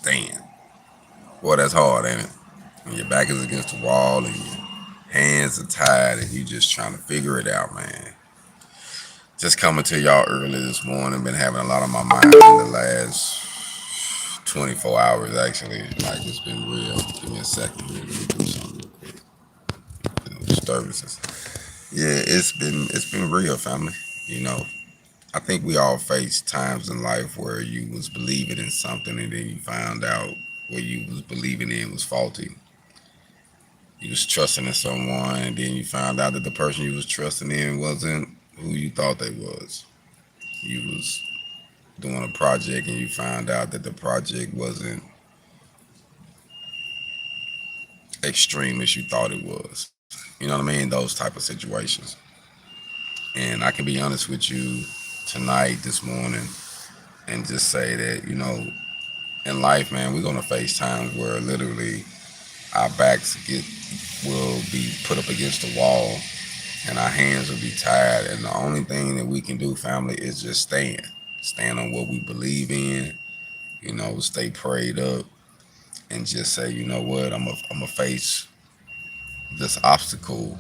stand. Boy, that's hard, ain't it? When your back is against the wall and your hands are tied and you just trying to figure it out, man. Just coming to y'all early this morning. Been having a lot on my mind in the last 24 hours, actually. Like, it's been real. Give me a second here. Let me do something real quick. Disturbances. Yeah, it's been real, family. You know, I think we all face times in life where you was believing in something and then you found out what you was believing in was faulty. You was trusting in someone and then you found out that the person you was trusting in wasn't who you thought they was. You was doing a project and you found out that the project wasn't extreme as you thought it was. You know what I mean? Those type of situations. And I can be honest with you tonight, this morning, and just say that, in life, man, we're gonna face times where literally our backs will be put up against the wall and our hands will be tied. And the only thing that we can do, family, is just stand on what we believe in. Stay prayed up and just say, you know what, I'm gonna face this obstacle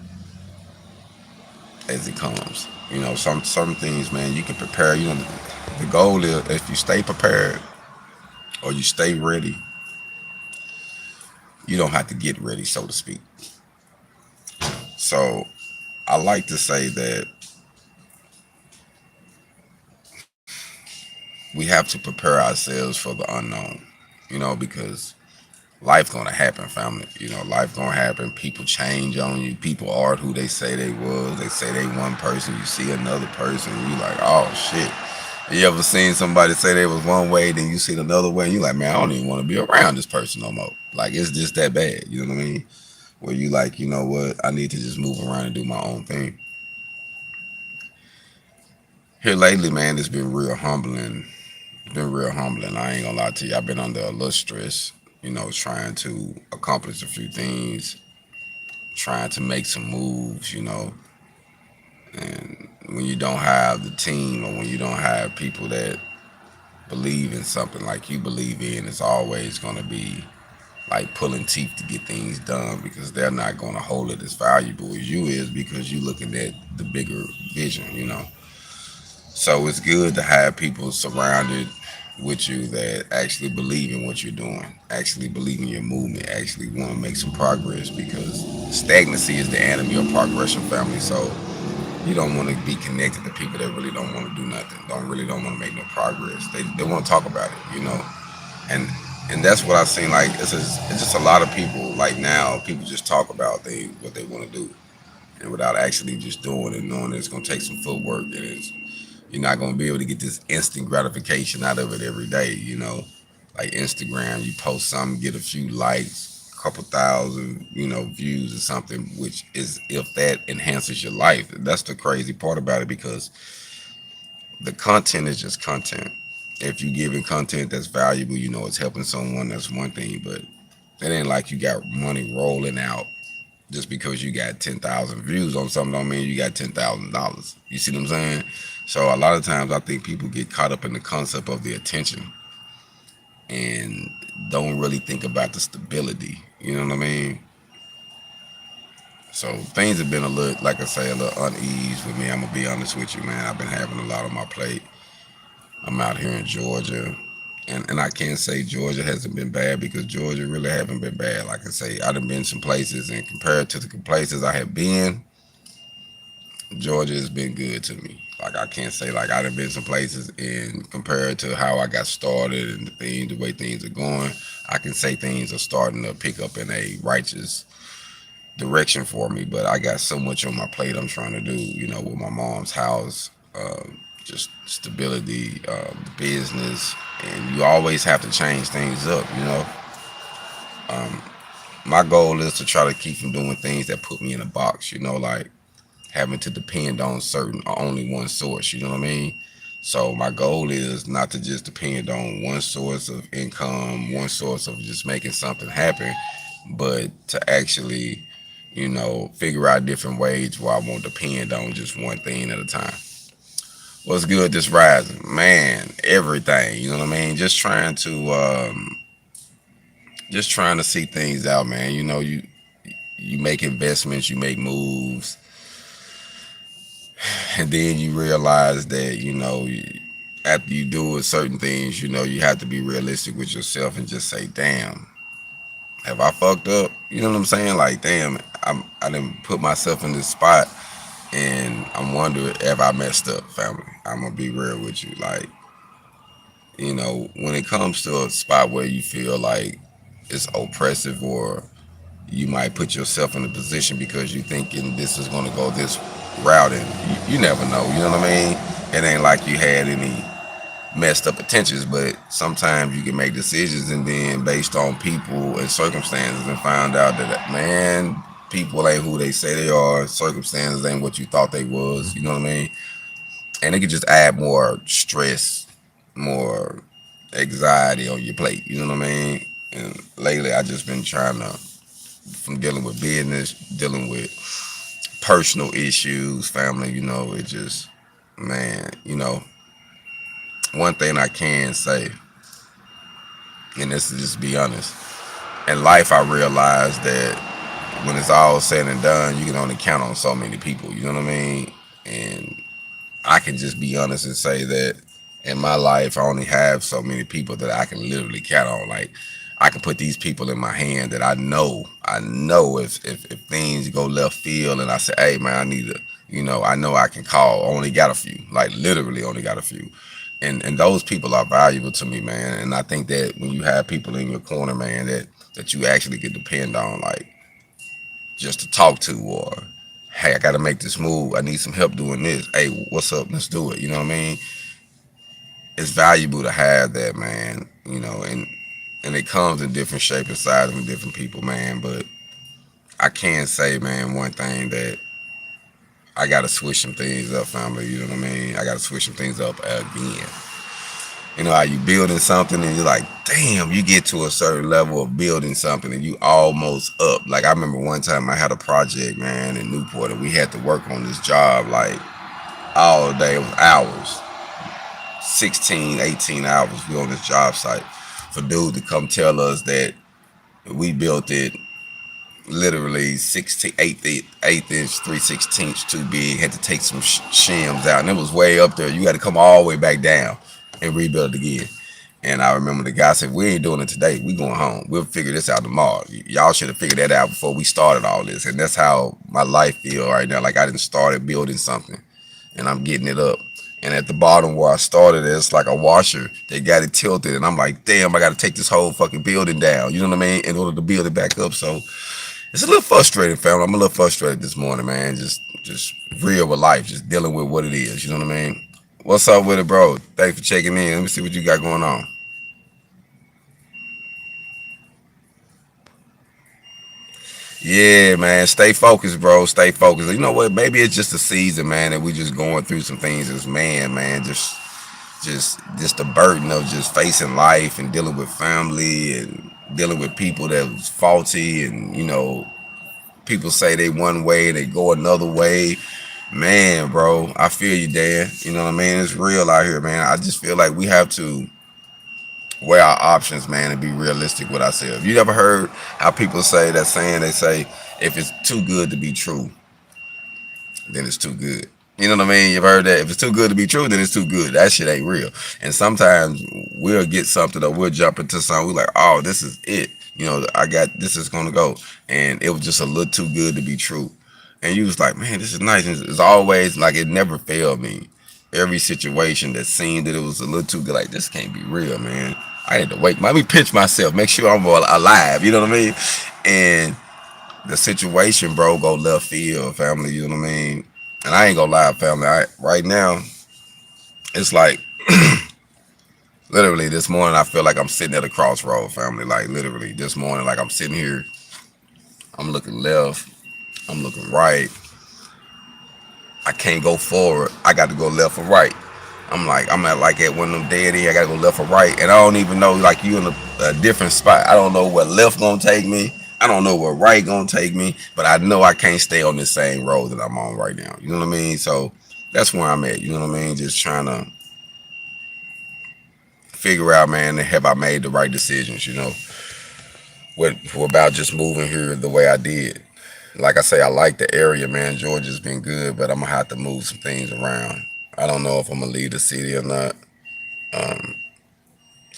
as it comes. Some things, man, you can prepare. The goal is if you stay prepared or you stay ready, you don't have to get ready, so to speak. So I like to say that we have to prepare ourselves for the unknown, because life gonna happen, family. Life gonna happen. People change on you. People aren't who they say they was. They say they one person. You see another person. You like, oh shit. You ever seen somebody say they was one way, then you see it another way, and you like, man, I don't even want to be around this person no more. Like, it's just that bad. You know what I mean? Where you like, you know what? I need to just move around and do my own thing. Here lately, man, it's been real humbling. It's been real humbling. I ain't gonna lie to you. I've been under a little stress, trying to accomplish a few things, trying to make some moves, And when you don't have the team or when you don't have people that believe in something like you believe in, it's always gonna be like pulling teeth to get things done because they're not gonna hold it as valuable as you is because you looking at the bigger vision. So it's good to have people surrounded with you that actually believe in what you're doing, actually believe in your movement, actually want to make some progress because stagnancy is the enemy of progression, family. So you don't want to be connected to people that really don't want to do nothing, don't want to make no progress. They want to talk about it. And and that's what I've seen. Like it's just a lot of people like now. People just talk about what they want to do, and without actually just doing it, knowing that it's gonna take some footwork and you're not gonna be able to get this instant gratification out of it every day. Like Instagram, you post something, get a few likes, a couple thousand, views or something, which is if that enhances your life. That's the crazy part about it because the content is just content. If you giving content that's valuable, it's helping someone. That's one thing, but it ain't like you got money rolling out just because you got 10,000 views on something. Don't mean you got $10,000. You see what I'm saying? So a lot of times I think people get caught up in the concept of the attention and don't really think about the stability. You know what I mean? So things have been a little, like I say, a little unease with me. I'm gonna be honest with you, man. I've been having a lot on my plate. I'm out here in Georgia. And I can't say Georgia hasn't been bad because Georgia really haven't been bad. Like I say, I've been some places, and compared to the places I have been, Georgia has been good to me. Like I can't say like I've been some places, and compared to how I got started and the way things are going, I can say things are starting to pick up in a righteous direction for me. But I got so much on my plate I'm trying to do. With my mom's house, just stability, business, and you always have to change things up. My goal is to try to keep from doing things that put me in a box. Like having to depend on certain or only one source. You know what I mean? So my goal is not to just depend on one source of income, one source of just making something happen, but to actually, figure out different ways where I won't depend on just one thing at a time. What's good this rising? Man, everything. You know what I mean? Just trying to just trying to see things out, man. You know, you make investments, you make moves, and then you realize that after you do it, certain things, you have to be realistic with yourself and just say, damn, have I fucked up? You know what I'm saying? Like, damn, I didn't put myself in this spot, and I'm wondering if I messed up, family. I'm gonna be real with you. Like, when it comes to a spot where you feel like it's oppressive, or you might put yourself in a position because you thinking this is gonna go this route, and you never know. You know what I mean? It ain't like you had any messed up intentions, but sometimes you can make decisions, and then based on people and circumstances, and find out that, man, people ain't who they say they are. Circumstances ain't what you thought they was. You know what I mean? And it could just add more stress, more anxiety on your plate. You know what I mean? And lately, I just been trying to, from dealing with business, dealing with personal issues, family. It just, man, one thing I can say, and this is just be honest. In life, I realized that when it's all said and done, you can only count on so many people. You know what I mean? And I can just be honest and say that in my life, I only have so many people that I can literally count on. Like, I can put these people in my hand that I know if things go left field, and I say, hey, man, I need to, I know I can call. I only got a few, like literally only got a few. And those people are valuable to me, man. And I think that when you have people in your corner, man, that you actually can depend on, like, just to talk to, or hey, I got to make this move. I need some help doing this. Hey, what's up? Let's do it. You know what I mean? It's valuable to have that, man. And it comes in different shape and size from different people, man. But I can say, man, one thing, that I got to switch some things up, family. You know what I mean? I got to switch some things up again. You know how you building something and you're like, damn, you get to a certain level of building something and you almost up. Like, I remember one time I had a project, man, in Newport, and we had to work on this job like all day. It was hours, 16, 18 hours. We on this job site for dude to come tell us that we built it literally 16, eighth inch, 3/16 too big. Had to take some shims out, and it was way up there. You got to come all the way back down and rebuild it again. And I remember the guy said, we ain't doing it today. We going home. We'll figure this out tomorrow. Y'all should have figured that out before we started all this. And that's how my life feel right now. Like, I didn't started building something and I'm getting it up. And at the bottom where I started, it's like a washer. They got it tilted. And I'm like, damn, I got to take this whole fucking building down. You know what I mean? In order to build it back up. So it's a little frustrating, family. I'm a little frustrated this morning, man. Just real with life. Just dealing with what it is. You know what I mean? What's up with it, bro? Thanks for checking in. Let me see what you got going on. Yeah, man. Stay focused, bro. Stay focused. You know what? Maybe it's just a season, man, that we just going through some things as man. Just the burden of just facing life and dealing with family and dealing with people that was faulty, and people say they one way, they go another way. Man, bro, I feel you, Dan. You know what I mean? It's real out here, man. I just feel like we have to weigh our options, man, and be realistic with ourselves. You ever heard how people say that saying? They say, if it's too good to be true, then it's too good. You know what I mean? You've heard that. If it's too good to be true, then it's too good. That shit ain't real. And sometimes we'll get something, or we'll jump into something. We're like, oh, this is it. I got this is gonna go. And it was just a little too good to be true. And you was like, man, this is nice. And it's always like, it never failed me. Every situation that seemed that it was a little too good, like, this can't be real, man. I had to wait. Let me pinch myself, make sure I'm alive. You know what I mean? And the situation, bro, go left field, family. You know what I mean? And I ain't gonna lie, family. Right now, it's like literally this morning, I feel like I'm sitting at a crossroad, family. Like, literally this morning, like, I'm sitting here, I'm looking left, I'm looking right. I can't go forward. I got to go left or right. I'm at like at one of them dead end. I got to go left or right, and I don't even know. Like, you in a different spot. I don't know where left gonna take me. I don't know where right gonna take me. But I know I can't stay on this same road that I'm on right now. You know what I mean? So that's where I'm at. You know what I mean? Just trying to figure out, man, have I made the right decisions? about just moving here the way I did. Like I say, I like the area, man. Georgia's been good, but I'm gonna have to move some things around. I don't know if I'm gonna leave the city or not. Um,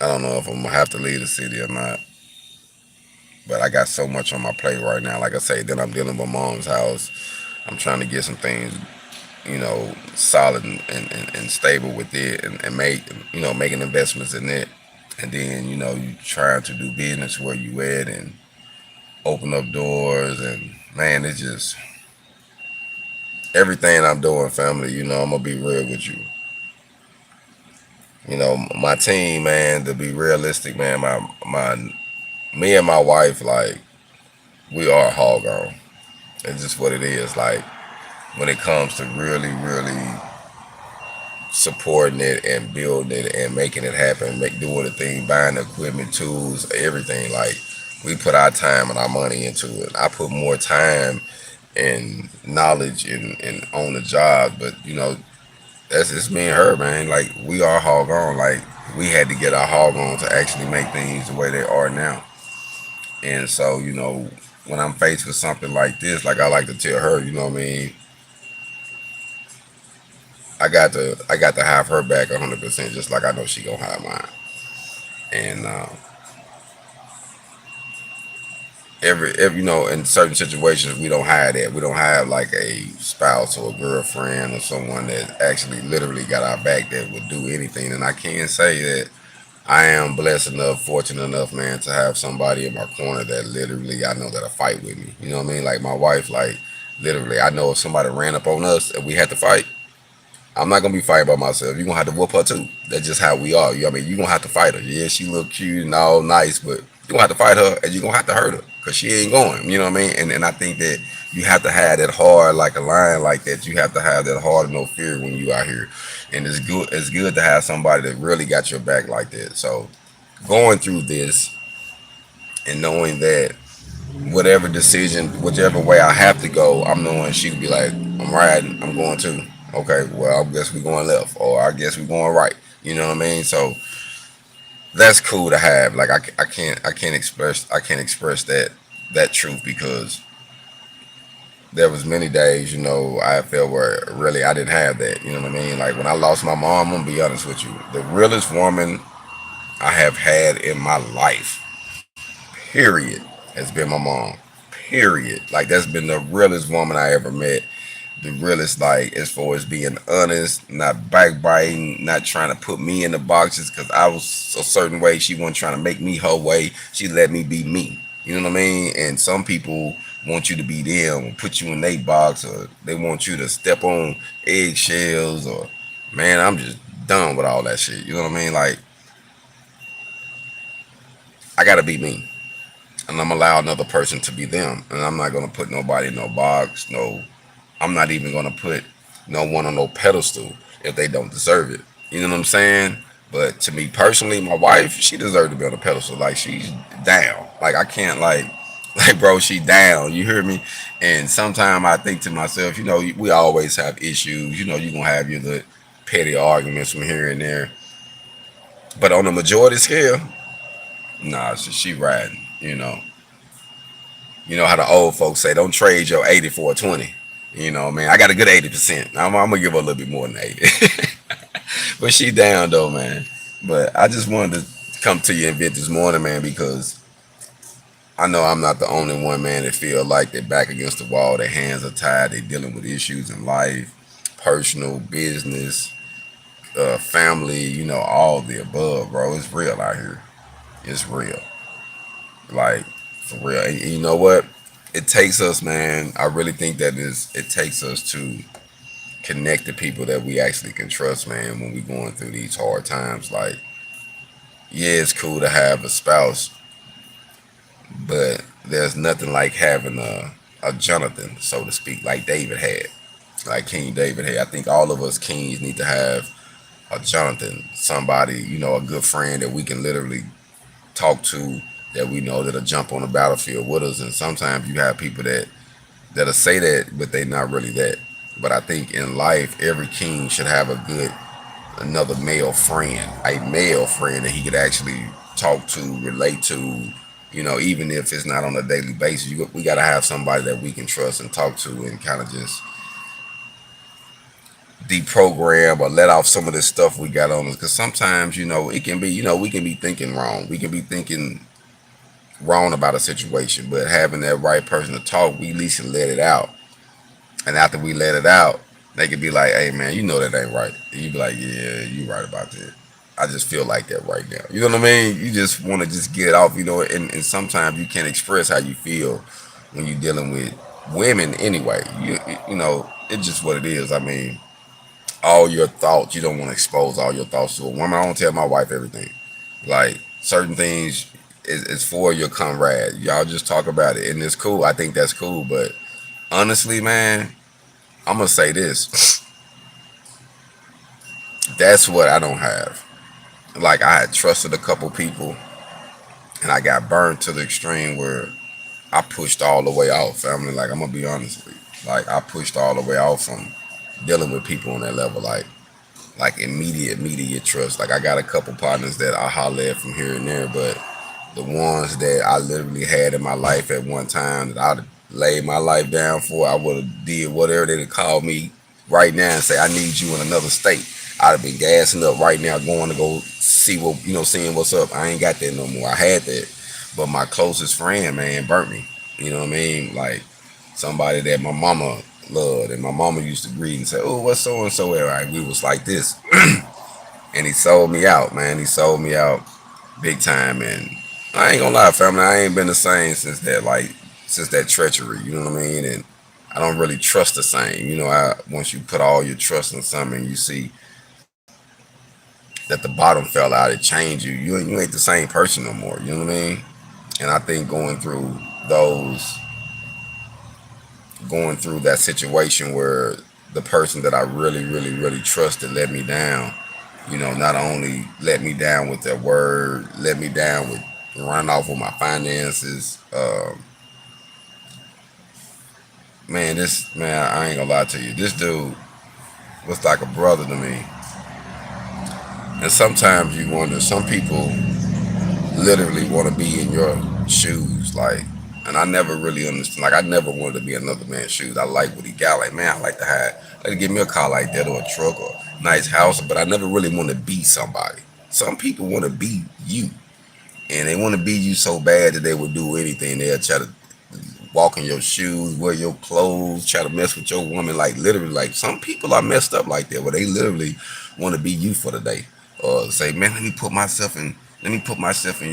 I don't know if I'm gonna have to leave the city or not. But I got so much on my plate right now. Like I say, then I'm dealing with mom's house. I'm trying to get some things, solid and stable with it, and make, making investments in it. And then, you trying to do business where you at and open up doors. And man, it's just everything I'm doing, family. I'm gonna be real with you. My team, man. To be realistic, man. Me and my wife, like, we are HogOn. It's just what it is. Like, when it comes to really, really supporting it and building it and making it happen, doing the thing, buying the equipment, tools, everything. Like, we put our time and our money into it. I put more time and knowledge and on the job, but that's just me and her, man. Like, we are HogOn. Like, we had to get our HogOn to actually make things the way they are now. And so, when I'm faced with something like this, like I like to tell her, you know what I mean, I got to have her back 100%, just like I know she gonna have mine. And every in certain situations we don't have that. We don't have like a spouse or a girlfriend or someone that actually literally got our back that would do anything. And I can say that I am blessed enough, fortunate enough, man, to have somebody in my corner that literally I know that'll fight with me. You know what I mean? Like my wife, like literally, I know if somebody ran up on us and we had to fight, I'm not gonna be fighting by myself. You're gonna have to whoop her too. That's just how we are. I mean, you're gonna have to fight her. Yeah, she look cute and all nice, but you're gonna have to fight her and you're gonna have to hurt her because she ain't going. You know what I mean? And I think that you have to have that heart like a lion like that. You have to have that heart of no fear when you out here. And it's good to have somebody that really got your back like that. So going through this and knowing that whatever decision, whichever way I have to go, I'm knowing she could be like, I'm riding, I'm going too. Okay, well, I guess we're going left, or I guess we're going right. You know what I mean? So that's cool to have. Like I can't express that truth because there was many days, I felt where really I didn't have that. You know what I mean? Like when I lost my mom, I'm gonna be honest with you, the realest woman I have had in my life, period, has been my mom. Period. Like that's been the realest woman I ever met. The realest, like as far as being honest, not backbiting, not trying to put me in the boxes because I was a certain way. She wasn't trying to make me her way. She let me be me. You know what I mean? And some people want you to be them, put you in their box, or they want you to step on eggshells. Or man, I'm just done with all that shit. You know what I mean? Like I gotta be me, and I'm allow another person to be them, and I'm not gonna put nobody in no box. No, I'm not even gonna put no one on no pedestal if they don't deserve it. You know what I'm saying? But to me personally, my wife, she deserved to be on a pedestal. Like she's down. Like I can't like bro, she down. You hear me? And sometimes I think to myself, we always have issues. You're gonna have your little petty arguments from here and there. But on the majority scale, nah, she riding. You know how the old folks say, don't trade your 80 for a 20. Man, I got a good 80%. I'm gonna give her a little bit more than 80. But she down though, man. But I just wanted to come to your event this morning, man, because I know I'm not the only one, man, that feel like they're back against the wall, their hands are tied, they're dealing with issues in life, personal, business, family, all the above, bro. It's real out here. It's real. Like, for real. And you know what? It takes us, man. I really think it takes us to connect to people that we actually can trust, man, when we going through these hard times. Like, yeah, it's cool to have a spouse, but there's nothing like having a Jonathan, so to speak, like David had. Like King David had. I think all of us kings need to have a Jonathan, somebody, a good friend that we can literally talk to, that we know that'll jump on the battlefield with us. And sometimes you have people that'll say that, but they're not really that. But I think in life, every king should have another male friend, a male friend that he could actually talk to, relate to, Even if it's not on a daily basis, we got to have somebody that we can trust and talk to and kind of just deprogram or let off some of this stuff we got on us. Because sometimes, it can be, we can be thinking wrong. We can be thinking wrong about a situation, but having that right person to talk, we at least can let it out. And after we let it out, they could be like, "Hey, man, that ain't right." And you be like, "Yeah, you right about that. I just feel like that right now." You know what I mean? You just want to just get it off, and sometimes you can't express how you feel when you're dealing with women anyway. It's just what it is. I mean, all your thoughts, you don't want to expose all your thoughts to a woman. I don't tell my wife everything. Like, certain things is for your comrade. Y'all just talk about it, and it's cool. I think that's cool, but honestly, man, I'm gonna say this. That's what I don't have. Like, I had trusted a couple people, and I got burned to the extreme where I pushed all the way off, family. Like, I'm gonna be honest with you. Like, I pushed all the way off from dealing with people on that level. Like immediate trust. Like, I got a couple partners that I holler at from here and there, but the ones that I literally had in my life at one time that I'd laid my life down for, I would have did whatever they'd call me right now and say, "I need you in another state." I'd have been gassing up right now, going to go see seeing what's up. I ain't got that no more. I had that, but my closest friend, man, burnt me. You know what I mean? Like, somebody that my mama loved, and my mama used to greet and say, "Oh, what's so and so?" Right, we was like this, and he sold me out, man. He sold me out big time, and I ain't gonna lie, family. I ain't been the same since that, since that treachery. You know what I mean? And I don't really trust the same. Once you put all your trust in something, and you see that the bottom fell out, it changed you. You ain't the same person no more. You know what I mean? And I think those, going through that situation where the person that I really, really, really trusted let me down. Not only let me down with their word, let me down with running off with my finances. Man, I ain't gonna lie to you. This dude was like a brother to me. And sometimes you wonder, some people literally want to be in your shoes, like. And I never really understand. Like, I never wanted to be another man's shoes. I like what he got. Like, man, I like to give me a car like that, or a truck, or a nice house. But I never really want to be somebody. Some people want to be you, and they want to be you so bad that they will do anything. They'll try to walk in your shoes, wear your clothes, try to mess with your woman. Like, literally, like, some people are messed up like that, where they literally want to be you for the day, or say, "Man, let me put myself in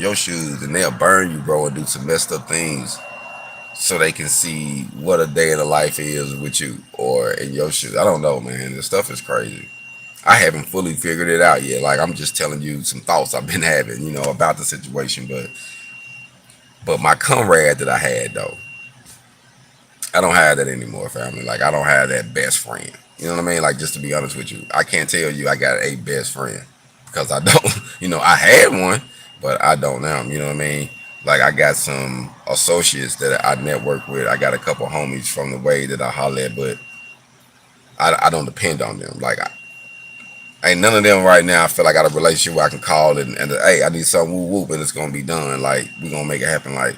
your shoes," and they'll burn you, bro, and do some messed up things so they can see what a day in the life is with you or in your shoes. I don't know, man. This stuff is crazy. I haven't fully figured it out yet. Like, I'm just telling you some thoughts I've been having, about the situation. But my comrade that I had, though, I don't have that anymore, family. Like, I don't have that best friend. You know what I mean? Like, just to be honest with you, I can't tell you I got a best friend, because I don't. I had one, but I don't now. You know what I mean? Like, I got some associates that I network with. I got a couple homies from the way that I holler at, but I don't depend on them. Like, ain't none of them right now. I feel like I got a relationship where I can call and hey, I need something, whoop whoop, and it's gonna be done. Like, we gonna make it happen. Like,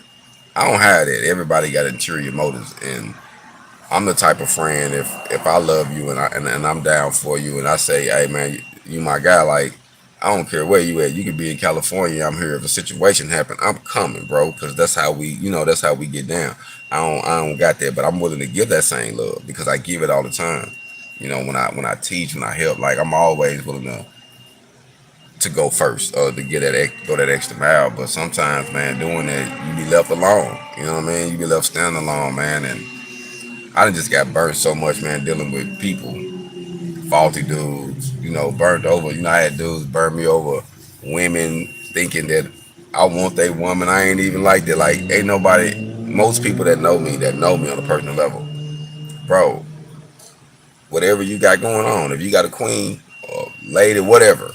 I don't have that. Everybody got interior motives, and I'm the type of friend, if I love you and I'm down for you, and I say, "Hey, man, you my guy." Like, I don't care where you at. You could be in California. I'm here. If a situation happen, I'm coming, bro, because that's how we get down. I don't got that, but I'm willing to give that same love, because I give it all the time. When I teach, when I help, like, I'm always willing to go first, to go that extra mile. But sometimes, man, doing that, you be left alone. You know what I mean? You be left standing alone, man. And I done just got burnt so much, man, dealing with people, faulty dudes, burnt over. I had dudes burn me over, women thinking that I want they woman. I ain't even like that. Like, ain't nobody, most people that know me on a personal level, bro, whatever you got going on, if you got a queen or lady, whatever,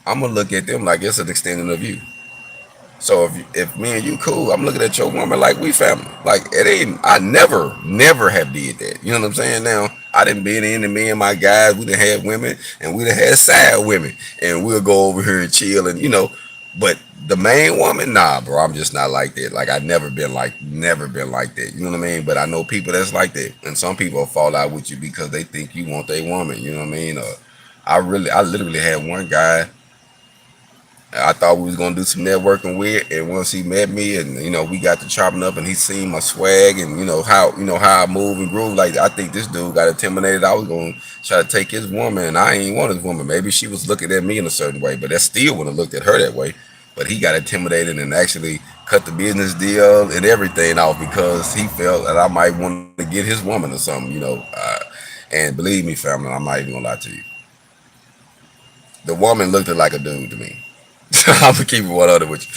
I'm gonna look at them like it's an extension of you. So if me and you cool, I'm looking at your woman like we family. Like, it ain't. I never have did that. You know what I'm saying? Now, I didn't been in, and me and my guys, we done had women, and we done had sad women, and we'll go over here and chill, and. But The main woman, nah, bro. I'm just not like that. Like I never been like that. You know what I mean? But I know people that's like that, and some people will fall out with you because they think you want their woman. You know what I mean? I literally had one guy I thought we was gonna do some networking with, and once he met me, and we got to chopping up, and he seen my swag, and how I move and groove. Like I think this dude got intimidated. I was gonna try to take his woman, and I ain't want his woman. Maybe she was looking at me in a certain way, but that still wouldn't have looked at her that way. But he got intimidated and actually cut the business deal and everything off because he felt that I might want to get his woman or something. And believe me, family, I'm not even gonna lie to you. The woman looked like a dude to me. I'm gonna keep it 100 with you.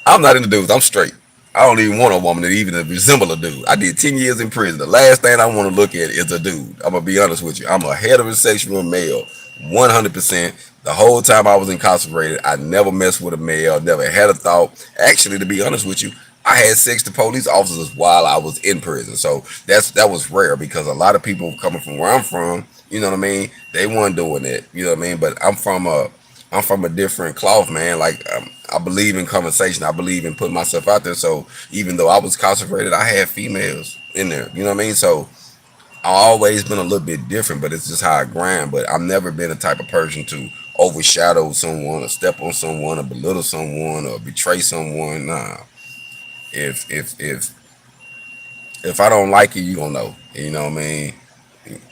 I'm not into dudes. I'm straight. I don't even want a woman that even resemble a dude. I did 10 years in prison. The last thing I want to look at is a dude. I'm gonna be honest with you. I'm a heterosexual male, 100%. The whole time I was incarcerated, I never messed with a male. Never had a thought. Actually, to be honest with you, I had sex to police officers while I was in prison. So that was rare because a lot of people coming from where I'm from, you know what I mean? They weren't doing that. You know what I mean? But I'm from a different cloth, man. Like I believe in conversation. I believe in putting myself out there. So even though I was incarcerated, I had females in there. You know what I mean? So I always been a little bit different, but it's just how I grind. But I've never been the type of person to overshadow someone or step on someone or belittle someone or betray someone. Nah. If if I don't like you, you gonna know. You know what I mean?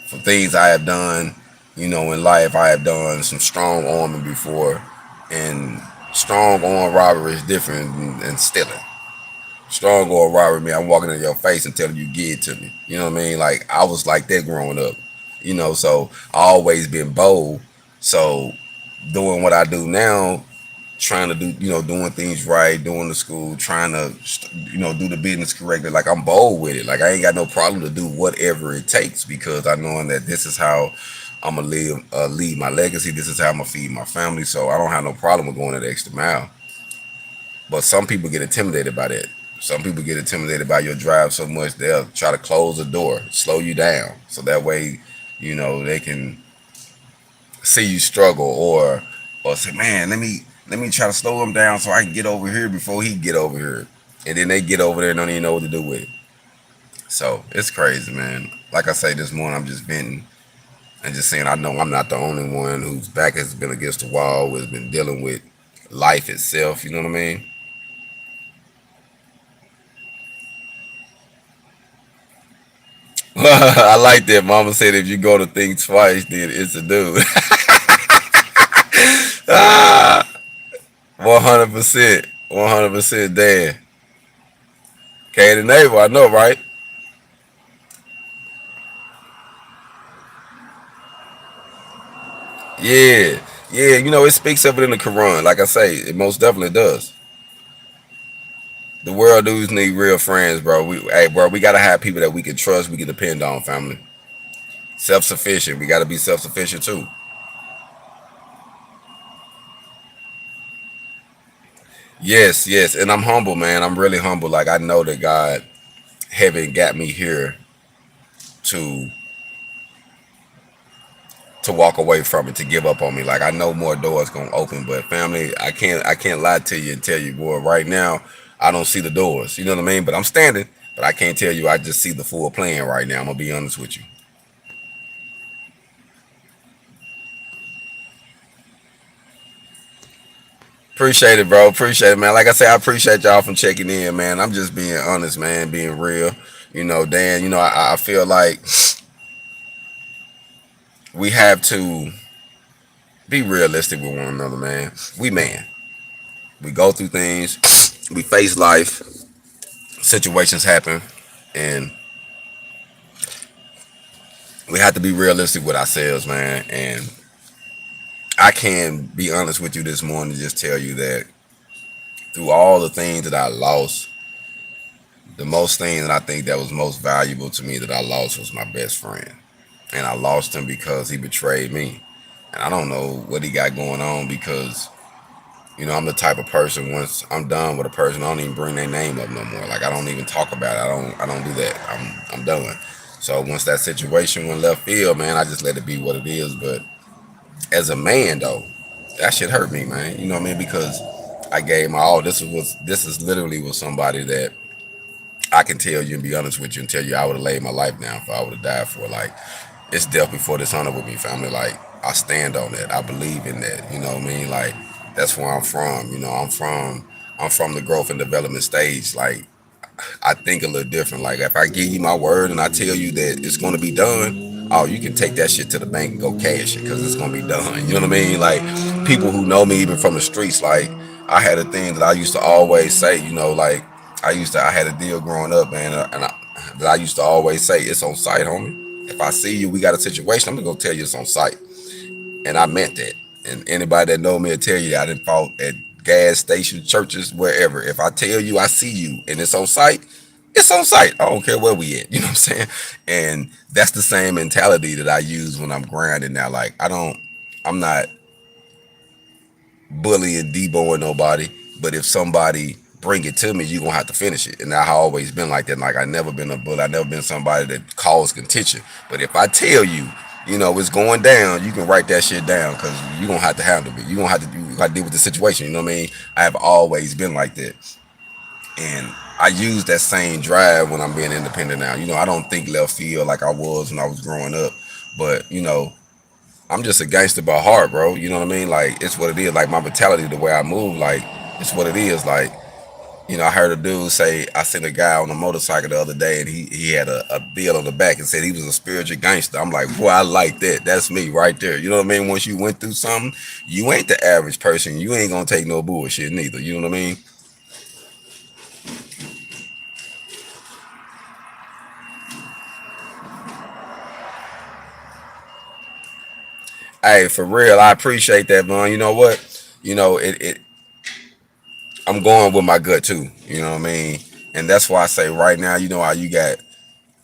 For things I have done, in life, I have done some strong arming before, and strong arm robbery is different than stealing. Strong arm robbery, me, I'm walking in your face and telling you give it to me. You know what I mean? Like I was like that growing up. So I always been bold. So doing what I do now, trying to do, doing things right, doing the school, trying to, do the business correctly. Like I'm bold with it. Like I ain't got no problem to do whatever it takes because I knowing that this is how I'm gonna lead my legacy. This is how I'm gonna feed my family. So I don't have no problem with going that extra mile. But some people get intimidated by that. Some people get intimidated by your drive so much they'll try to close the door, slow you down, so that way, they can see you struggle or say, man, let me try to slow him down so I can get over here before he get over here. And then they get over there and don't even know what to do with it. So it's crazy, man. Like I say this morning, I'm just venting and just saying I know I'm not the only one whose back has been against the wall, who's been dealing with life itself. You know what I mean? I like that. Mama said if you go to think twice, then it's a dude. 100%. 100%, Dan. Okay, the neighbor, I know, right? Yeah. Yeah, it speaks of it in the Quran. Like I say, it most definitely does. The world dudes need real friends, bro. We gotta have people that we can trust, we can depend on, family. Self sufficient. We gotta be self sufficient too. Yes, yes. And I'm humble, man. I'm really humble. Like I know that God haven't got me here to walk away from it, to give up on me. Like I know more doors gonna open, but family, I can't lie to you and tell you, boy, right now I don't see the doors. You know what I mean? But I'm standing. But I can't tell you I just see the full plan right now. I'm gonna be honest with you. Appreciate it, bro. Appreciate it, man. Like I say, I appreciate y'all from checking in, man. I'm just being honest, man, being real. Dan, I feel like we have to be realistic with one another, man. We man. We go through things, we face life, situations happen, and we have to be realistic with ourselves, man. And I can be honest with you this morning and just tell you that through all the things that I lost, the most thing that I think that was most valuable to me that I lost was my best friend. And I lost him because he betrayed me. And I don't know what he got going on because, I'm the type of person once I'm done with a person, I don't even bring their name up no more. Like I don't even talk about it. I don't do that. I'm done. So once that situation went left field, man, I just let it be what it is. But as a man though, that shit hurt me, man. You know what I mean? Because I gave my all. This is literally was somebody that I can tell you and be honest with you and tell you I would have laid my life down for. I would have died for. Like, it's death before dishonor with me, family. Like, I stand on that. I believe in that. You know what I mean? Like, that's where I'm from. You know, I'm from the growth and development stage. Like, I think a little different. Like, if I give you my word and I tell you that it's going to be done, oh, you can take that shit to the bank and go cash it because it's going to be done. You know what I mean? Like, people who know me even from the streets, like, I had a thing that I used to always say, you know, like, I had a deal growing up, man, that I used to always say, it's on site, homie. If I see you, we got a situation, I'm going to go tell you it's on site. And I meant that. And anybody that know me will tell you that I didn't fought at gas stations, churches, wherever. If I tell you I see you and it's on site, it's on site. I don't care where we at. You know what I'm saying? And that's the same mentality that I use when I'm grinding now. Like, I'm not bullying, deboing nobody. But if somebody bring it to me, you gonna have to finish it. And I always been like that. Like, I never been a bully. I never been somebody that caused contention. But if I tell you, you know, it's going down, you can write that shit down because you gonna have to handle it. You gonna have to, you gotta deal with the situation. You know what I mean? I have always been like that. And I use that same drive when I'm being independent now. You know, I don't think left field like I was when I was growing up. But, you know, I'm just a gangster by heart, bro. You know what I mean? Like, it's what it is. Like, my mentality, the way I move, like, it's what it is. Like, you know, I heard a dude say, I seen a guy on a motorcycle the other day and he had a bill on the back and said he was a spiritual gangster. I'm like, boy, I like that. That's me right there. You know what I mean? Once you went through something, you ain't the average person. You ain't gonna take no bullshit neither. You know what I mean? Hey, for real, I appreciate that, man. You know what? You know, I'm going with my gut too. You know what I mean? And that's why I say right now, you know how you got,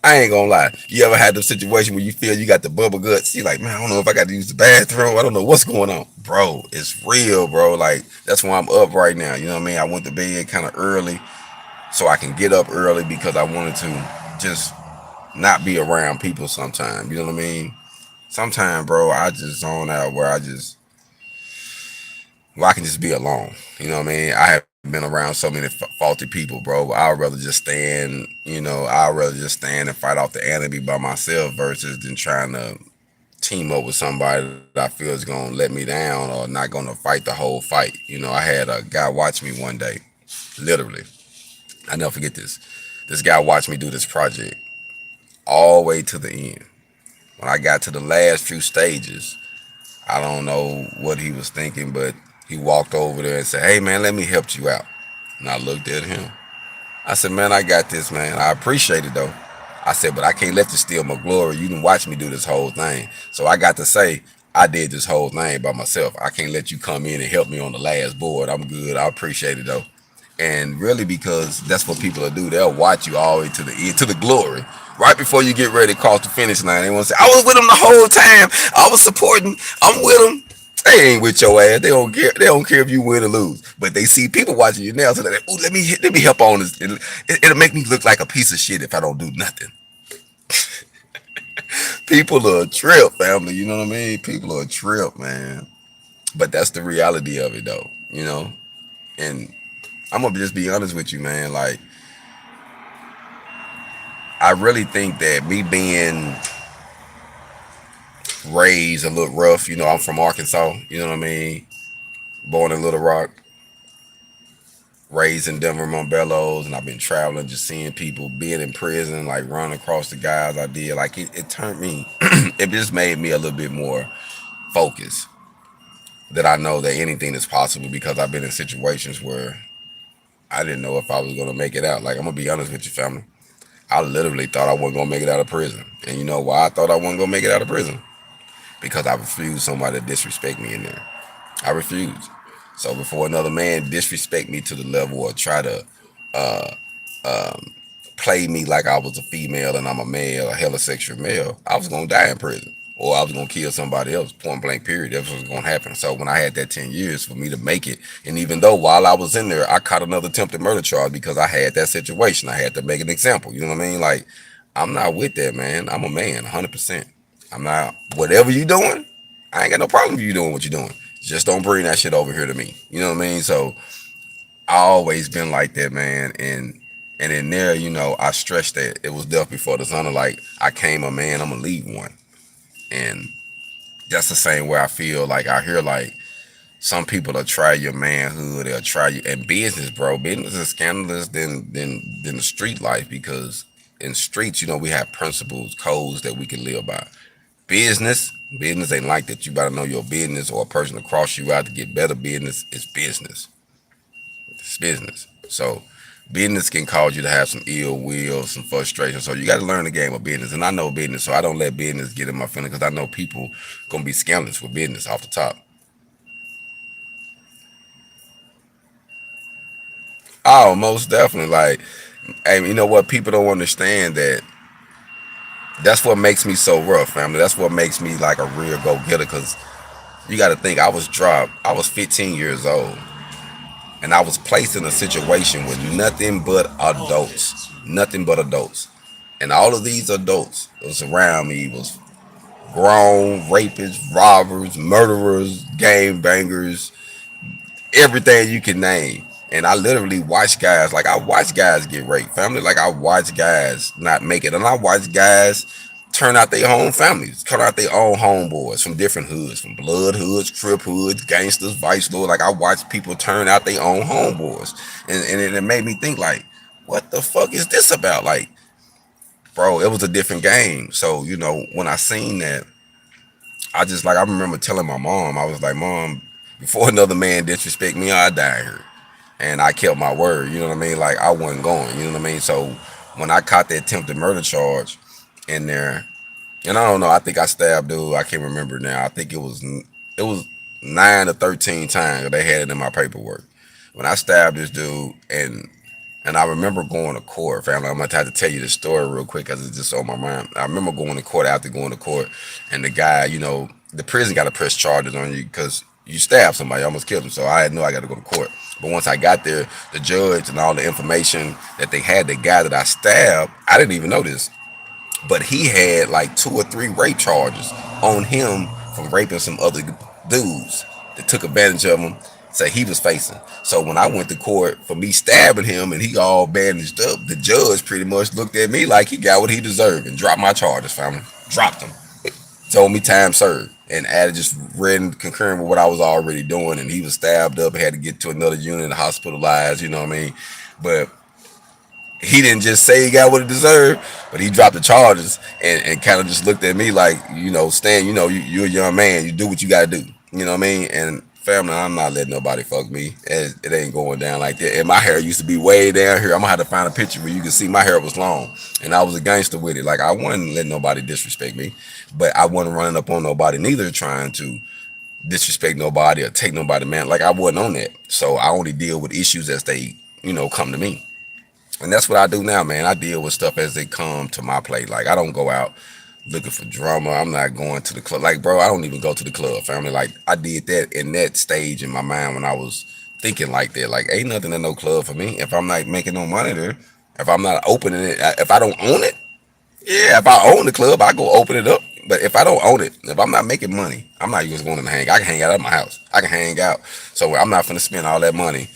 I ain't gonna lie. You ever had the situation where you feel you got the bubble guts? You like, man, I don't know if I got to use the bathroom. I don't know what's going on, bro. It's real, bro. Like, that's why I'm up right now. You know what I mean? I went to bed kind of early so I can get up early because I wanted to just not be around people sometime. You know what I mean? Sometimes, bro, I just zone out where I can just be alone. You know what I mean? I have been around so many faulty people, bro. I'd rather just stand, you know, I'd rather just stand and fight off the enemy by myself versus than trying to team up with somebody that I feel is gonna let me down or not gonna fight the whole fight. You know, I had a guy watch me one day, literally. I never forget this. This guy watched me do this project all the way to the end. When I got to the last few stages, I don't know what he was thinking, but he walked over there and said, "Hey man, let me help you out." And I looked at him. I said, "Man, I got this, man. I appreciate it though." I said, "But I can't let you steal my glory. You didn't watch me do this whole thing. So I got to say, I did this whole thing by myself. I can't let you come in and help me on the last board. I'm good. I appreciate it though." And really, because that's what people will do. They'll watch you all the way to the end, to the glory. Right before you get ready to cross the finish line, they want to say, "I was with him the whole time. I was supporting. I'm with him." They ain't with your ass. They don't care. They don't care if you win or lose. But they see people watching you now, so they're like, "Oh, let me help on this. It'll make me look like a piece of shit if I don't do nothing." People are a trip, family. You know what I mean? People are a trip, man. But that's the reality of it, though. You know, and I'm gonna just be honest with you, man. Like, I really think that me being raised a little rough, you know, I'm from Arkansas. You know what I mean? Born in Little Rock, raised in Denver, Montbello's, and I've been traveling, just seeing people being in prison, like running across the guys I did. Like, it turned me, it just made me a little bit more focused. That I know that anything is possible because I've been in situations where I didn't know if I was gonna make it out. Like, I'm gonna be honest with you, family. I literally thought I wasn't gonna make it out of prison. And you know why I thought I wasn't gonna make it out of prison? Because I refused somebody to disrespect me in there. I refused. So before another man disrespect me to the level or try to uh, um, play me like I was a female and I'm a male, a heterosexual male, I was gonna die in prison. Or I was gonna kill somebody else, point blank period. That's what's gonna happen. So when I had that 10 years for me to make it, and even though while I was in there, I caught another attempted murder charge because I had that situation. I had to make an example. You know what I mean? Like, I'm not with that, man. I'm a man, 100%. I'm not, whatever you doing, I ain't got no problem with you doing what you're doing. Just don't bring that shit over here to me. You know what I mean? So I always been like that, man. And in there, I stressed that it was death before the sun. Like I came a man, I'm gonna leave one. And that's the same way I feel like I hear like some people will try your manhood, they'll try you and business, bro. Business is scandalous than the street life because in streets, we have principles, codes that we can live by. Business ain't like that. You gotta know your business or a person to cross you out to get better business. It's business. It's business. So business can cause you to have some ill will, some frustration. So you got to learn the game of business. And I know business, so I don't let business get in my feelings because I know people gonna be scandalous with business off the top. Oh, most definitely. Like, and you know what? People don't understand that. That's what makes me so rough, family. That's what makes me like a real go getter. Cause you got to think, I was dropped. I was 15 years old, and I was placed in a situation with nothing but adults, and all of these adults that was around me was grown rapists, robbers, murderers, game bangers, everything you can name. And I literally watch guys, like I watch guys get raped, family. Like I watch guys not make it, and I watch guys turn out their own families, turn out their own homeboys from different hoods, from blood hoods, crip hoods, gangsters, vice lord. Like I watch people turn out their own homeboys, and it made me think like, what the fuck is this about? Like, bro, it was a different game. So when I seen that, I remember telling my mom, I was like, Mom, before another man disrespect me, I die here. And I kept my word, you know what I mean? Like I wasn't going, you know what I mean? So when I caught the attempted murder charge in there, and I don't know, I think I stabbed dude, I can't remember now. I think it was 9 or 13 times they had it in my paperwork. When I stabbed this dude, and I remember going to court, family. I'm gonna have to tell you the story real quick because it's just on my mind. I remember going to court after going to court, and the guy, the prison got to press charges on you because you stabbed somebody, you almost killed him. So I knew I got to go to court. But once I got there, the judge and all the information that they had, the guy that I stabbed, I didn't even know this, but he had like 2 or 3 rape charges on him from raping some other dudes that took advantage of him. So he was facing. So when I went to court for me stabbing him and he all bandaged up, the judge pretty much looked at me like he got what he deserved and dropped my charges, family. Dropped them. Told me time served. And added just read and concurring with what I was already doing. And he was stabbed up, had to get to another unit and hospitalized, you know what I mean? But he didn't just say he got what he deserved, but he dropped the charges and kind of just looked at me like, Stan, you're a young man. You do what you got to do. You know what I mean? And family, I'm not letting nobody fuck me. It ain't going down like that. And my hair used to be way down here. I'm going to have to find a picture where you can see my hair was long. And I was a gangster with it. Like, I wasn't letting nobody disrespect me, but I wasn't running up on nobody neither trying to disrespect nobody or take nobody, man. Like, I wasn't on that. So I only deal with issues as they, come to me. And that's what I do now, man. I deal with stuff as they come to my plate. Like I don't go out looking for drama. I'm not going to the club. Like, bro, I don't even go to the club, family. Like I did that in that stage in my mind when I was thinking like that. Like, ain't nothing in no club for me. If I'm not making no money there, if I'm not opening it, if I don't own it, yeah, if I own the club, I go open it up. But if I don't own it, if I'm not making money, I'm not even going to hang. I can hang out at my house. I can hang out. So I'm not finna spend all that money,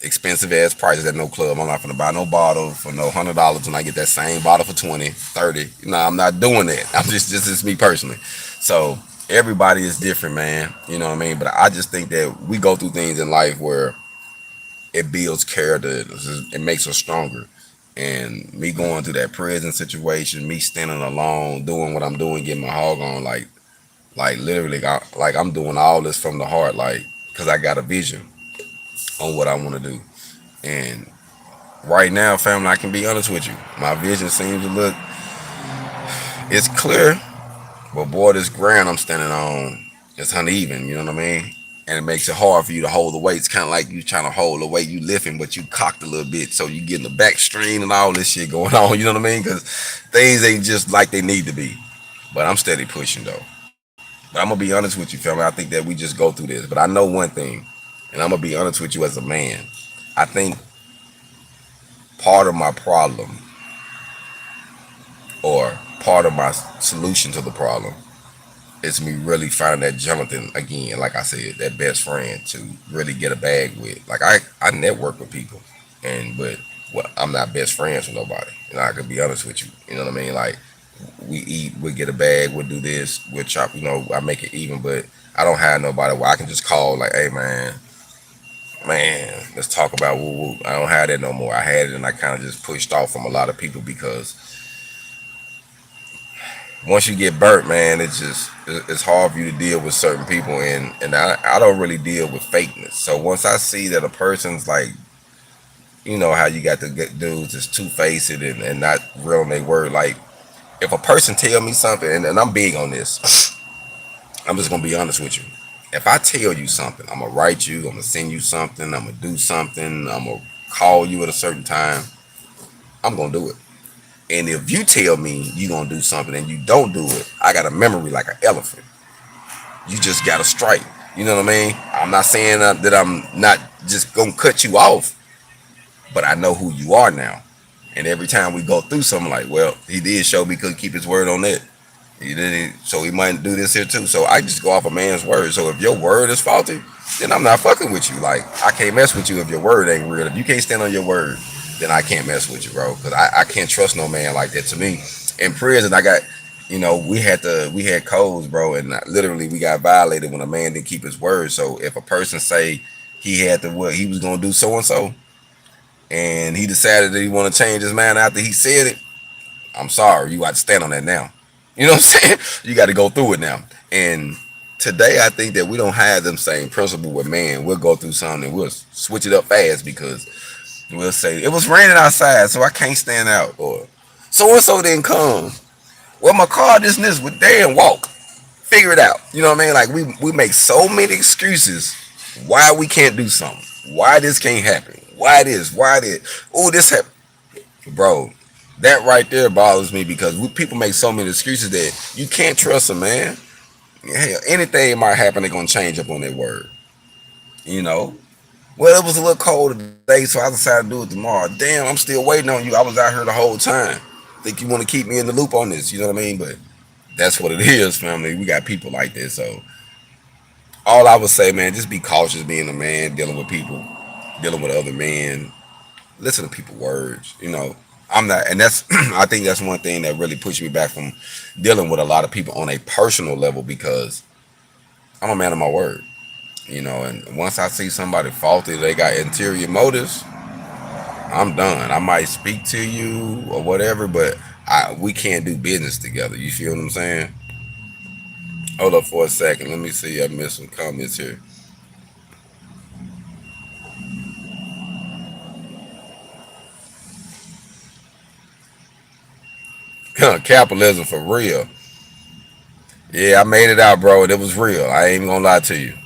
expensive ass prices at no club. I'm not finna buy no bottle for no $100 when I get that same bottle for 20, 30. I'm not doing that. I'm just this is me personally. So everybody is different, man. You know what I mean? But I just think that we go through things in life where it builds character. It makes us stronger. And me going through that prison situation, me standing alone, doing what I'm doing, getting my hog on, like literally, like I'm doing all this from the heart, like, cause I got a vision on what I want to do. And right now, family, I can be honest with you, my vision seems to look, it's clear, but boy, this ground I'm standing on is uneven. You know what I mean? And it makes it hard for you to hold the weight. It's kind of like you trying to hold the weight you lifting, but you cocked a little bit, so you getting the back strain and all this shit going on. You know what I mean? Because things ain't just like they need to be. But I'm steady pushing though. But I'm gonna be honest with you, family. I think that we just go through this. But I know one thing, and I'm gonna be honest with you as a man. I think part of my problem, or part of my solution to the problem, it's me really finding that Jonathan again, like I said, that best friend to really get a bag with. Like I network with people, and but well, I'm not best friends with nobody. And I can be honest with you. You know what I mean? Like we eat, we get a bag, we'll do this, we'll chop. You know, I make it even, but I don't have nobody where I can just call like, hey man, let's talk about woo woo. I don't have that no more. I had it and I kind of just pushed off from a lot of people because once you get burnt, man, it's hard for you to deal with certain people, and I don't really deal with fakeness. So once I see that a person's like, you know how you got to get dudes that's two faced and not real in their word. Like if a person tell me something, and I'm big on this, I'm just gonna be honest with you. If I tell you something, I'm gonna write you, I'm gonna send you something, I'm gonna do something, I'm gonna call you at a certain time. I'm gonna do it. And if you tell me you gonna do something and you don't do it, I got a memory like an elephant. You just got to strike. You know what I mean? I'm not saying that I'm not just gonna cut you off, but I know who you are now. And every time we go through something, like, well, he did show me couldn't keep his word on that. He didn't, so he might do this here too. So I just go off a man's word. So if your word is faulty, then I'm not fucking with you. Like I can't mess with you if your word ain't real. If you can't stand on your word, then I can't mess with you, bro. Because I can't trust no man like that. To me, in prison, I got, you know, we had codes, bro, and literally we got violated when a man didn't keep his word. So if a person say he had to what he was gonna do so and he decided that he want to change his mind after he said it, I'm sorry, you got to stand on that now. You know what I'm saying? You got to go through it now. And today, I think that we don't have them same principle with man. We'll go through something and we'll switch it up fast because we'll say it was raining outside, so I can't stand out, or so and so didn't come. Well, my car this and this with damn walk. Figure it out. You know what I mean? Like we make so many excuses why we can't do something. Why this can't happen. Why this? Why this? Oh, this happened. Bro, that right there bothers me because people make so many excuses that you can't trust a man. Hell, anything might happen, they're gonna change up on their word. You know. Well, it was a little cold today, so I decided to do it tomorrow. Damn, I'm still waiting on you. I was out here the whole time. Think you want to keep me in the loop on this? You know what I mean? But that's what it is, family. We got people like this, so all I would say, man, just be cautious being a man, dealing with people, dealing with other men. Listen to people's words. You know, I'm not, and that's I think that's one thing that really pushed me back from dealing with a lot of people on a personal level because I'm a man of my word. You know, and once I see somebody faulty, they got interior motives, I'm done. I might speak to you or whatever, but we can't do business together. You feel what I'm saying? Hold up for a second. Let me see. I missed some comments here. Capitalism for real. Yeah, I made it out, bro. It was real. I ain't even gonna lie to you.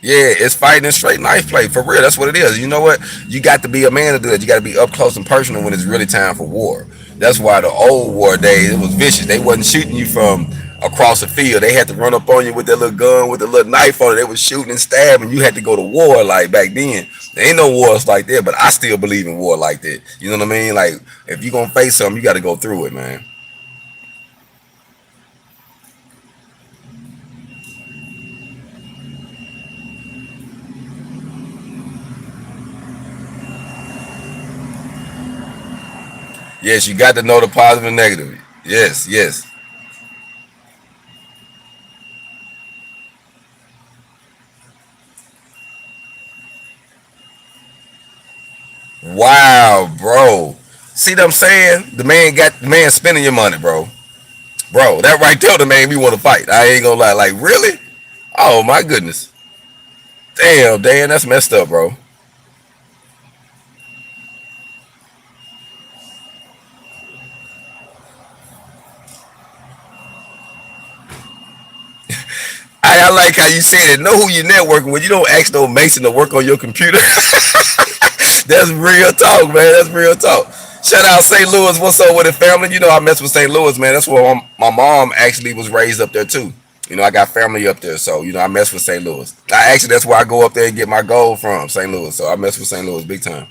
Yeah, it's fighting and straight knife play for real. That's what it is. You know what? You got to be a man to do that. You got to be up close and personal when it's really time for war. That's why the old war days it was vicious. They wasn't shooting you from across the field. They had to run up on you with their little gun with a little knife on it. They was shooting and stabbing. You had to go to war like back then. There ain't no wars like that, but I still believe in war like that. You know what I mean? Like if you gonna face something, you got to go through it, man. Yes, you got to know the positive and negative. Yes, yes. Wow, bro. See what I'm saying? The man spending your money, bro. Bro, that right there that made me want to fight. I ain't gonna lie. Like, really? Oh my goodness. Damn, Dan, that's messed up, bro. I like how you said it. Know who you're networking with. You don't ask no Mason to work on your computer. That's real talk, man. That's real talk. Shout out St. Louis. What's up with it, family? You know I mess with St. Louis, man. That's where my mom actually was raised up there too. You know I got family up there, so you know I mess with St. Louis. I actually that's where I go up there and get my gold from, St. Louis. So I mess with St. Louis big time.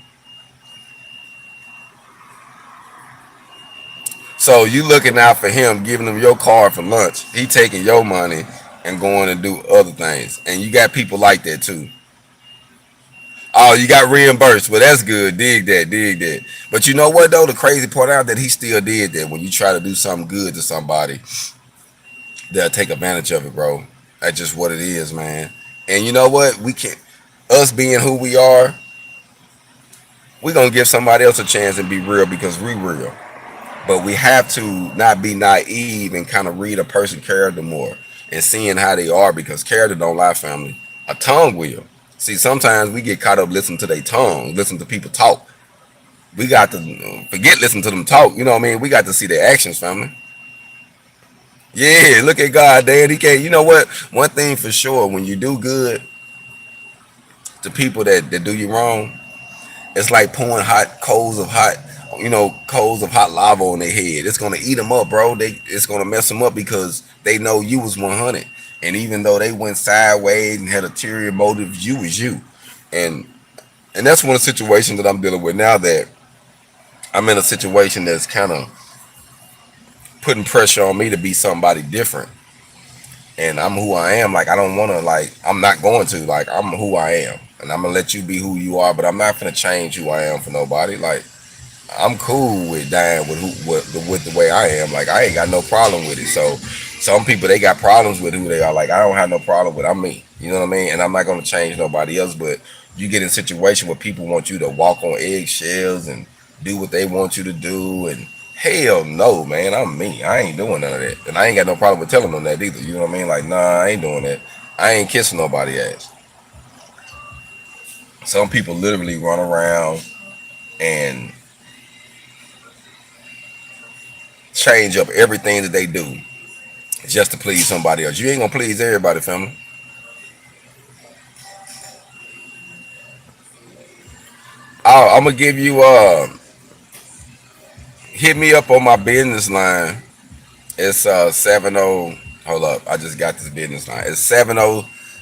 So you looking out for him, giving him your card for lunch. He taking your money and going to do other things. And you got people like that too. Oh, you got reimbursed. Well, that's good. Dig that, dig that. But you know what though? The crazy part out that he still did that. When you try to do something good to somebody, they'll take advantage of it, bro. That's just what it is, man. And you know what? We can't. Us being who we are, we gonna give somebody else a chance and be real because we real. But we have to not be naive and kind of read a person's character more and seeing how they are because character don't lie, family. A tongue will. See, sometimes we get caught up listening to their tongue, listen to people talk. We got to forget listening to them talk. You know what I mean? We got to see their actions, family. Yeah, look at God, Dad. He can't. You know what? One thing for sure, when you do good to people that do you wrong, it's like pouring hot coals of hot, coals of hot lava on their head. It's gonna eat them up, bro. It's gonna mess them up because they know you was 100, and even though they went sideways and had ulterior motives, you was you, and and that's one of the situations that I'm dealing with now. That I'm in a situation that's kind of putting pressure on me to be somebody different, and I'm who I am. Like I don't want to, like I'm not going to, like I'm who I am, and I'm gonna let you be who you are, but I'm not gonna change who I am for nobody. Like I'm cool with dying with with the way I am. Like I ain't got no problem with it. So some people they got problems with who they are. Like I don't have no problem with I'm me. You know what I mean? And I'm not gonna change nobody else. But you get in a situation where people want you to walk on eggshells and do what they want you to do. And hell no, man, I'm me. I ain't doing none of that. And I ain't got no problem with telling them that either. You know what I mean? Like nah, I ain't doing that. I ain't kissing nobody ass. Some people literally run around and change up everything that they do just to please somebody else. You ain't gonna please everybody, family. I'm gonna give you hit me up on my business line. It's 70. Hold up, I just got this business line. It's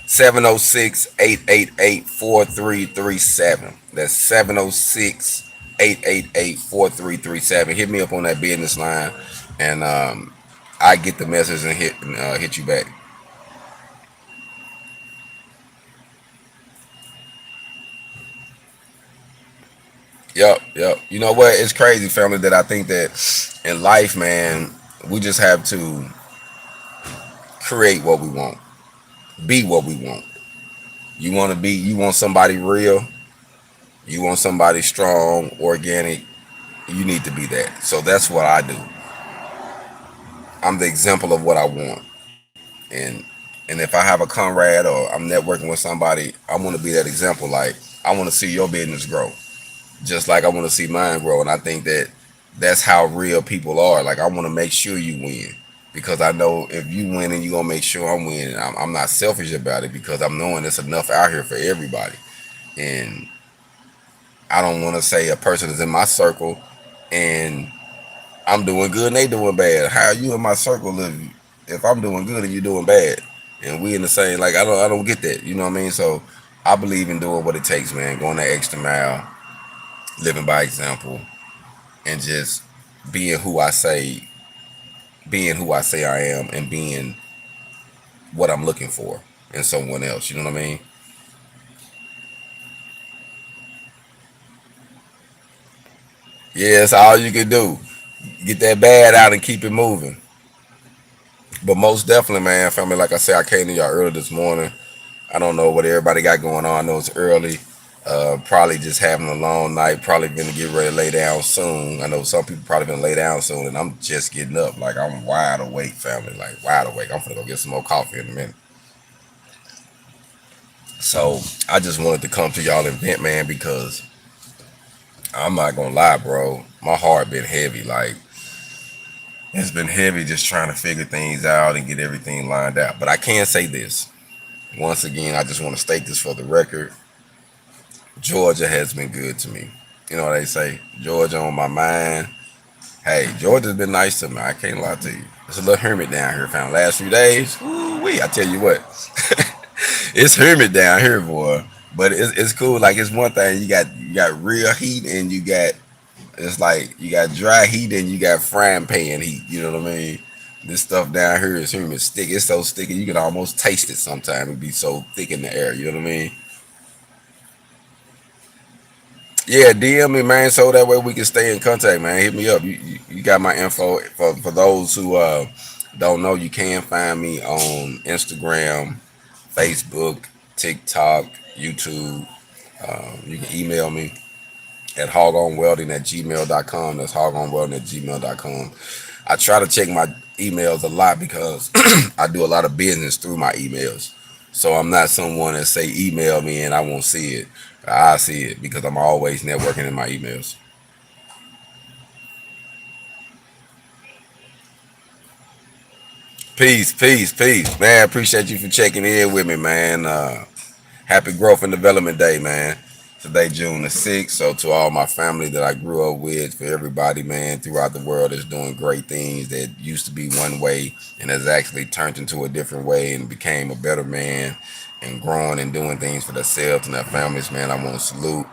706-888-4337. That's 706-888-4337. Hit me up on that business line, and I get the message and hit you back. Yep, yep. You know what? It's crazy, family, that I think that in life, man, we just have to create what we want, be what we want. You want somebody real, you want somebody strong, organic. You need to be that. So that's what I do. I'm the example of what I want, and and if I have a comrade or I'm networking with somebody, I want to be that example. Like I want to see your business grow, just like I want to see mine grow. And I think that that's how real people are. Like I want to make sure you win because I know if you win and you gonna make sure I'm winning. I'm not selfish about it because I'm knowing there's enough out here for everybody. And I don't want to say a person is in my circle and I'm doing good and they doing bad. How are you in my circle if I'm doing good and you doing bad? And we in the same, like I don't get that. You know what I mean? So I believe in doing what it takes, man. Going that extra mile, living by example, and just being who I say, being who I say I am, and being what I'm looking for in someone else. You know what I mean? Yeah, that's all you can do. Get that bad out and keep it moving. But most definitely, man, family. Like I said, I came to y'all early this morning. I don't know what everybody got going on. I know it's early. Probably just having a long night. Probably gonna get ready to lay down soon. I know some people probably gonna lay down soon, and I'm just getting up. Like I'm wide awake, family. Like wide awake. I'm gonna go get some more coffee in a minute. So I just wanted to come to y'all and vent, man, because I'm not gonna lie, bro. My heart been heavy. Like it's been heavy just trying to figure things out and get everything lined out. But I can say this. Once again, I just want to state this for the record. Georgia has been good to me. You know what they say? Georgia on my mind. Hey, Georgia's been nice to me. I can't lie to you. It's a little hermit down here, found last few days. Woo-wee, I tell you what. It's hermit down here, boy. But it's cool. Like it's one thing you got real heat and you got It's like you got dry heat and you got frying pan heat. You know what I mean? This stuff down here is humid sticky. It's so sticky you can almost taste it sometimes. It be so thick in the air. You know what I mean? Yeah, DM me, man, so that way we can stay in contact, man. Hit me up. You got my info. For those who don't know, you can find me on Instagram, Facebook, TikTok, YouTube. You can email me at HogOnWelding@gmail.com. That's HogOnWelding@gmail.com. I try to check my emails a lot because I do a lot of business through my emails. So I'm not someone that say email me and I won't see it. I see it because I'm always networking in my emails. Peace, peace, peace, man. Appreciate you for checking in with me, man. Happy Growth and Development Day, man. Today, June the 6th. So, to all my family that I grew up with, for everybody, man, throughout the world that's doing great things that used to be one way and has actually turned into a different way and became a better man and growing and doing things for themselves and their families, man, I want to salute.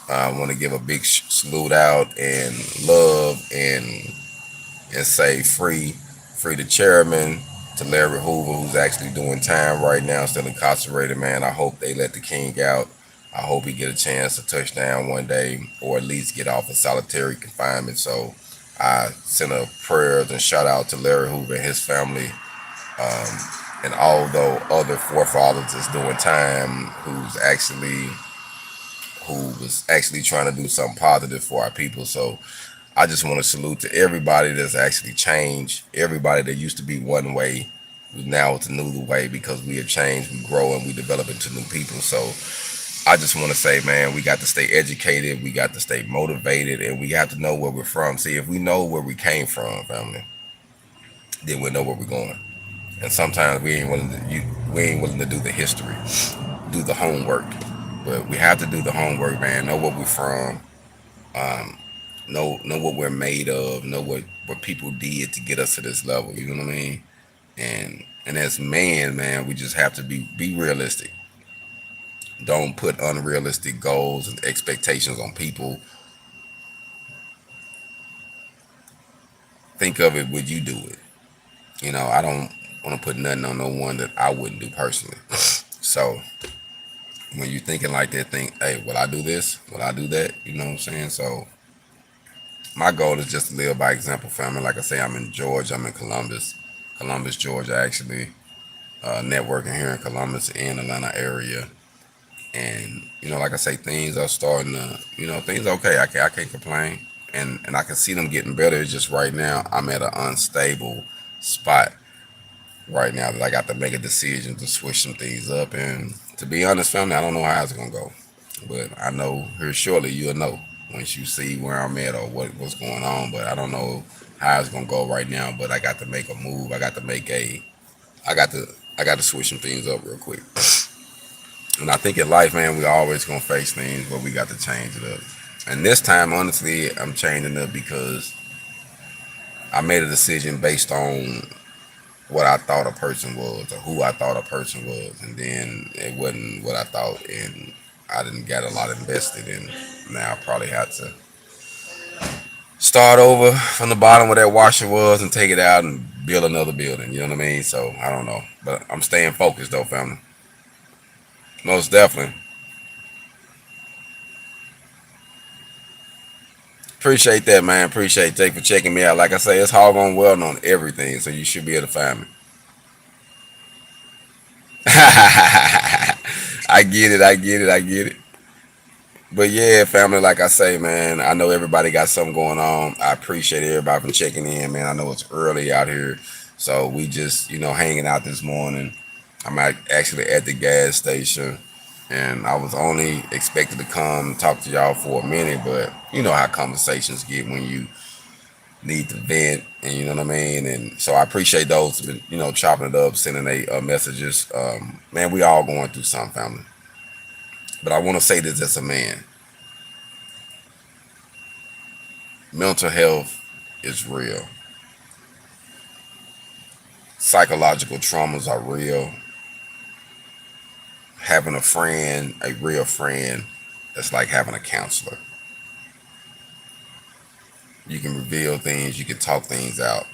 I want to give a big salute out and love and say free the chairman, to Larry Hoover, who's actually doing time right now, still incarcerated, man. I hope they let the king out. I hope he get a chance to touch down one day, or at least get off of solitary confinement. So I send a prayers and shout out to Larry Hoover and his family, um, and all the other forefathers that's doing time, who was actually trying to do something positive for our people. So I just want to salute to everybody that's actually changed. Everybody that used to be one way, now it's a new way because we have changed, we grow, and we develop into new people. So I just want to say, man, we got to stay educated, we got to stay motivated, and we have to know where we're from. See, if we know where we came from, family, then we know where we're going. And sometimes we ain't willing to do the history, do the homework. But we have to do the homework, man. Know where we're from. Um, know what we're made of. Know what people did to get us to this level. You know what I mean? And as man, we just have to be realistic. Don't put unrealistic goals and expectations on people. Think of it, would you do it? I don't want to put nothing on no one that I wouldn't do personally. So when you're thinking like that, think, hey, will I do this? Will I do that? You know what I'm saying? So my goal is just to live by example, family. Like I say, I'm in Georgia. I'm in Columbus, Georgia, actually. Networking here in Columbus and Atlanta area. And, like I say, things are starting to, things are okay. I can't complain. And I can see them getting better. It's just right now, I'm at an unstable spot right now that I got to make a decision to switch some things up. And to be honest, family, I don't know how it's going to go. But I know here shortly you'll know once you see where I'm at or what's going on. But I don't know how it's going to go right now. But I got to make a move. I got to, I got to switch some things up real quick. And I think in life, man, we always gonna face things, but we got to change it up. And this time, honestly, I'm changing it because I made a decision based on what I thought a person was or who I thought a person was, and then it wasn't what I thought, and I didn't get a lot invested in. Now I probably have to start over from the bottom where that washer was and take it out and build another building. You know what I mean? So I don't know, but I'm staying focused though, family. Most definitely. Appreciate that, man. Appreciate Jake for checking me out. Like I say, it's HogOn Welding on everything, so you should be able to find me. I get it. I get it. I get it. But yeah, family, like I say, man, I know everybody got something going on. I appreciate everybody for checking in, man. I know it's early out here, so we just, hanging out this morning. Actually at the gas station, and I was only expected to come talk to y'all for a minute, but you know how conversations get when you need to vent, and you know what I mean. And so I appreciate those who've been, chopping it up, sending messages. Man, we all going through something, family. But I want to say this as a man: mental health is real. Psychological traumas are real. Having a friend, a real friend, that's like having a counselor. You can reveal things, you can talk things out,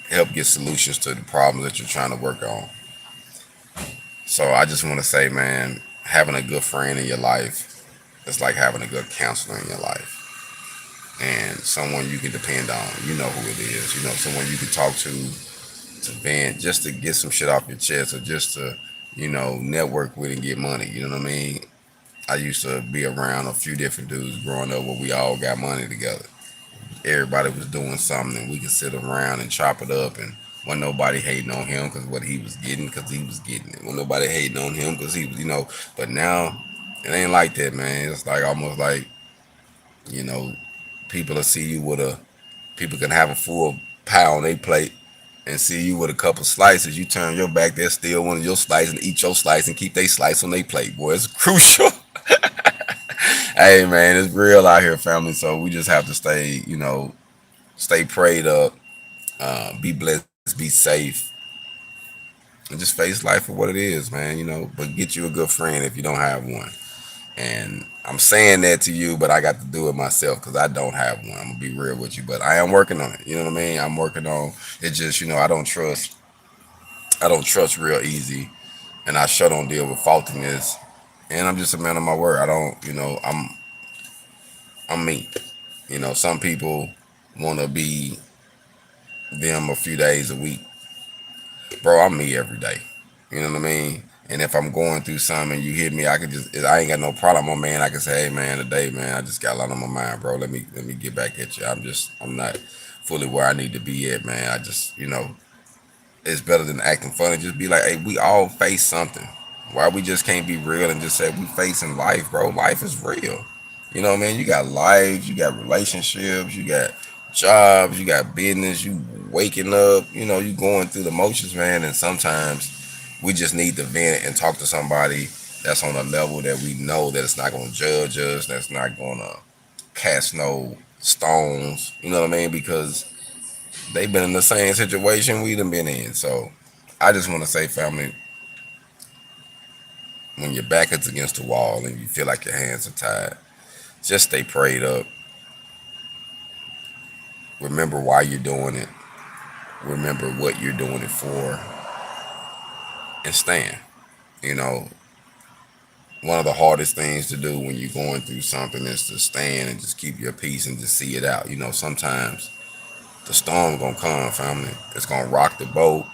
help get solutions to the problems that you're trying to work on. So I just want to say, man, having a good friend in your life is like having a good counselor in your life, and someone you can depend on. You know who it is. You know, someone you can talk to vent, just to get some shit off your chest, or just to, network with and get money. You know what I mean? I used to be around a few different dudes growing up where we all got money together. Everybody was doing something, and we could sit around and chop it up, and wasn't nobody hating on him because what he was getting, because he was getting it. Wasn't nobody hating on him because he was. But now it ain't like that, man. It's like almost like, you know, people will see you with a people can have a full pie on their plate and see you with a couple slices. You turn your back, they'll steal one of your slices and eat your slice and keep their slice on their plate. Boy, it's crucial. Hey man, it's real out here, family. So we just have to stay, stay prayed up, be blessed, be safe, and just face life for what it is, man. But get you a good friend if you don't have one. And I'm saying that to you, but I got to do it myself because I don't have one. I'm gonna be real with you, but I am working on it. You know what I mean? I'm working on it. Just I don't trust. I don't trust real easy, and I sure don't deal with faultiness. And I'm just a man of my word. I don't. I'm me. Some people want to be them a few days a week. Bro, I'm me every day. You know what I mean? And if I'm going through something and you hit me, I ain't got no problem. Oh man, I can say, hey man, today, man, I just got a lot on my mind, bro. Let me get back at you. I'm not fully where I need to be at, man. I just, it's better than acting funny. Just be like, hey, we all face something. Why we just can't be real and just say we facing life, bro? Life is real. You know what I mean? You got lives, you got relationships, you got jobs, you got business, you waking up, you going through the motions, man. And sometimes we just need to vent and talk to somebody that's on a level that we know that it's not going to judge us, that's not going to cast no stones, you know what I mean? Because they've been in the same situation we done been in. So I just want to say, family, when your back is against the wall and you feel like your hands are tied, just stay prayed up. Remember why you're doing it. Remember what you're doing it for, and stand. You know, one of the hardest things to do when you're going through something is to stand and just keep your peace and just see it out. Sometimes the storm gonna come, family. It's gonna rock the boat.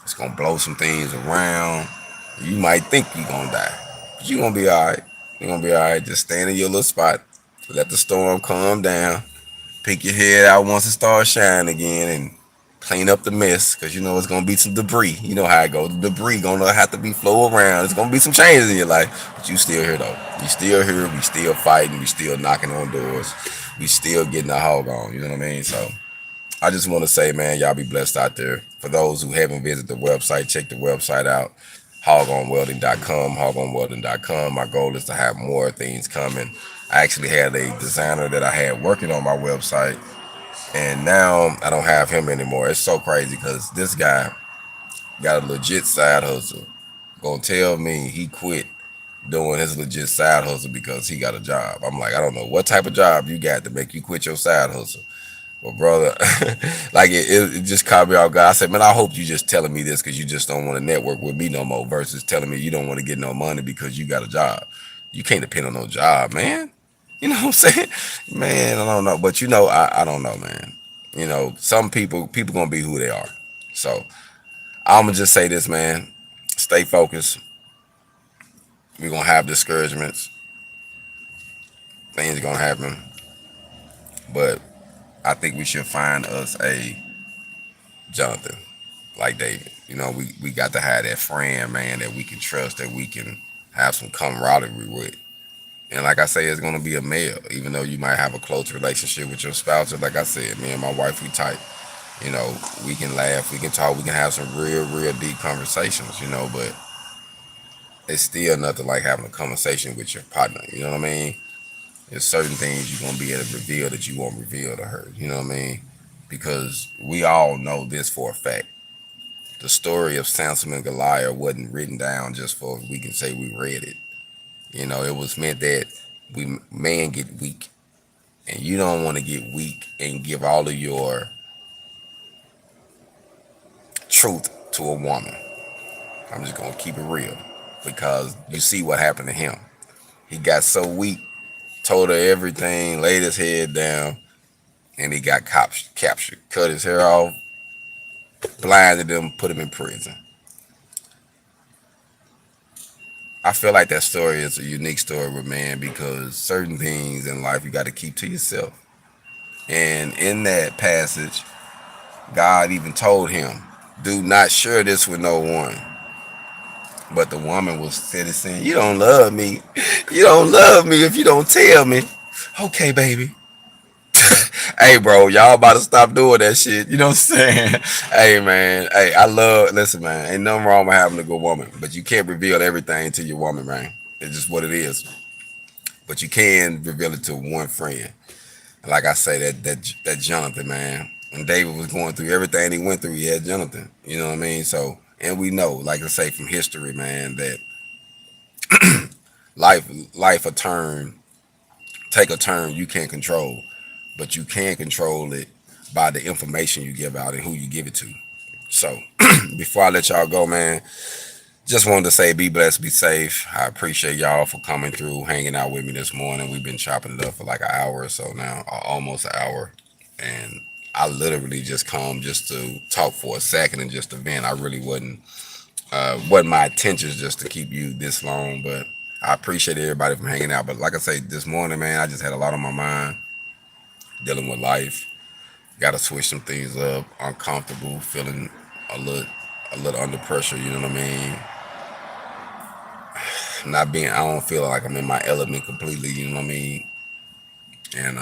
It's gonna blow some things around. You might think you're gonna die, but you're gonna be all right. You're gonna be all right. Just stand in your little spot. Let the storm calm down. Pick your head out once it starts shining again, and clean up the mess, because it's gonna be some debris. You know how it goes. The debris gonna have to be flow around. It's gonna be some changes in your life, but you still here though. You still here. We still fighting. We still knocking on doors. We still getting the hog on. You know what I mean? So I just want to say, man, y'all be blessed out there. For those who haven't visited the website, check the website out. HogOnWelding.com, HogOnWelding.com. My goal is to have more things coming. I actually had a designer that I had working on my website, and now I don't have him anymore. It's so crazy because this guy got a legit side hustle. Gonna tell me he quit doing his legit side hustle because he got a job. I'm like, I don't know what type of job you got to make you quit your side hustle. Well, brother, like it just caught me off guard. I said, man, I hope you just telling me this because you just don't want to network with me no more versus telling me you don't want to get no money because you got a job. You can't depend on no job, man. You know what I'm saying? Man, I don't know. But I don't know, man. Some people gonna be who they are. So I'm gonna just say this, man. Stay focused. We're gonna have discouragements. Things gonna happen. But I think we should find us a Jonathan like David. We got to have that friend, man, that we can trust, that we can have some camaraderie with. And like I say, it's gonna be a male, even though you might have a close relationship with your spouse. Just like I said, me and my wife, we tight. We can laugh, we can talk, we can have some real deep conversations, but it's still nothing like having a conversation with your partner. You know what I mean? There's certain things you're gonna be able to reveal that you won't reveal to her. You know what I mean? Because we all know this for a fact. The story of Samson and Goliath wasn't written down just for we can say we read it. It was meant that we man get weak. and you don't want to get weak and give all of your truth to a woman. I'm just gonna keep it real because you see what happened to him. He got so weak, told her everything, laid his head down, and he got captured, cut his hair off, blinded him, put him in prison. I feel like that story is a unique story with man because certain things in life you got to keep to yourself. And in that passage, God even told him, "Do not share this with no one." But the woman was steady saying, "You don't love me. You don't love me if you don't tell me." Okay, baby. Hey, bro, y'all about to stop doing that shit. You know what I'm saying? Hey, man. Hey, listen, man. Ain't nothing wrong with having a good woman, but you can't reveal everything to your woman, man. It's just what it is. But you can reveal it to one friend. Like I say, that Jonathan, man. When David was going through everything he went through, he had Jonathan. You know what I mean? So, and we know, like I say from history, man, that life, life a turn, take a turn you can't control, but you can control it by the information you give out and who you give it to. So, before I let y'all go, man, just wanted to say be blessed, be safe. I appreciate y'all for coming through, hanging out with me this morning. We've been chopping it up for like an hour or so now, or almost an hour. And I literally just come just to talk for a second and just to vent. I really wasn't my intentions just to keep you this long, but I appreciate everybody from hanging out. But like I say, this morning, man, I just had a lot on my mind dealing with life. Got to switch some things up. Uncomfortable, feeling a little, a little under pressure. You know what I mean? Not being, I don't feel like I'm in my element completely. You know what I mean? And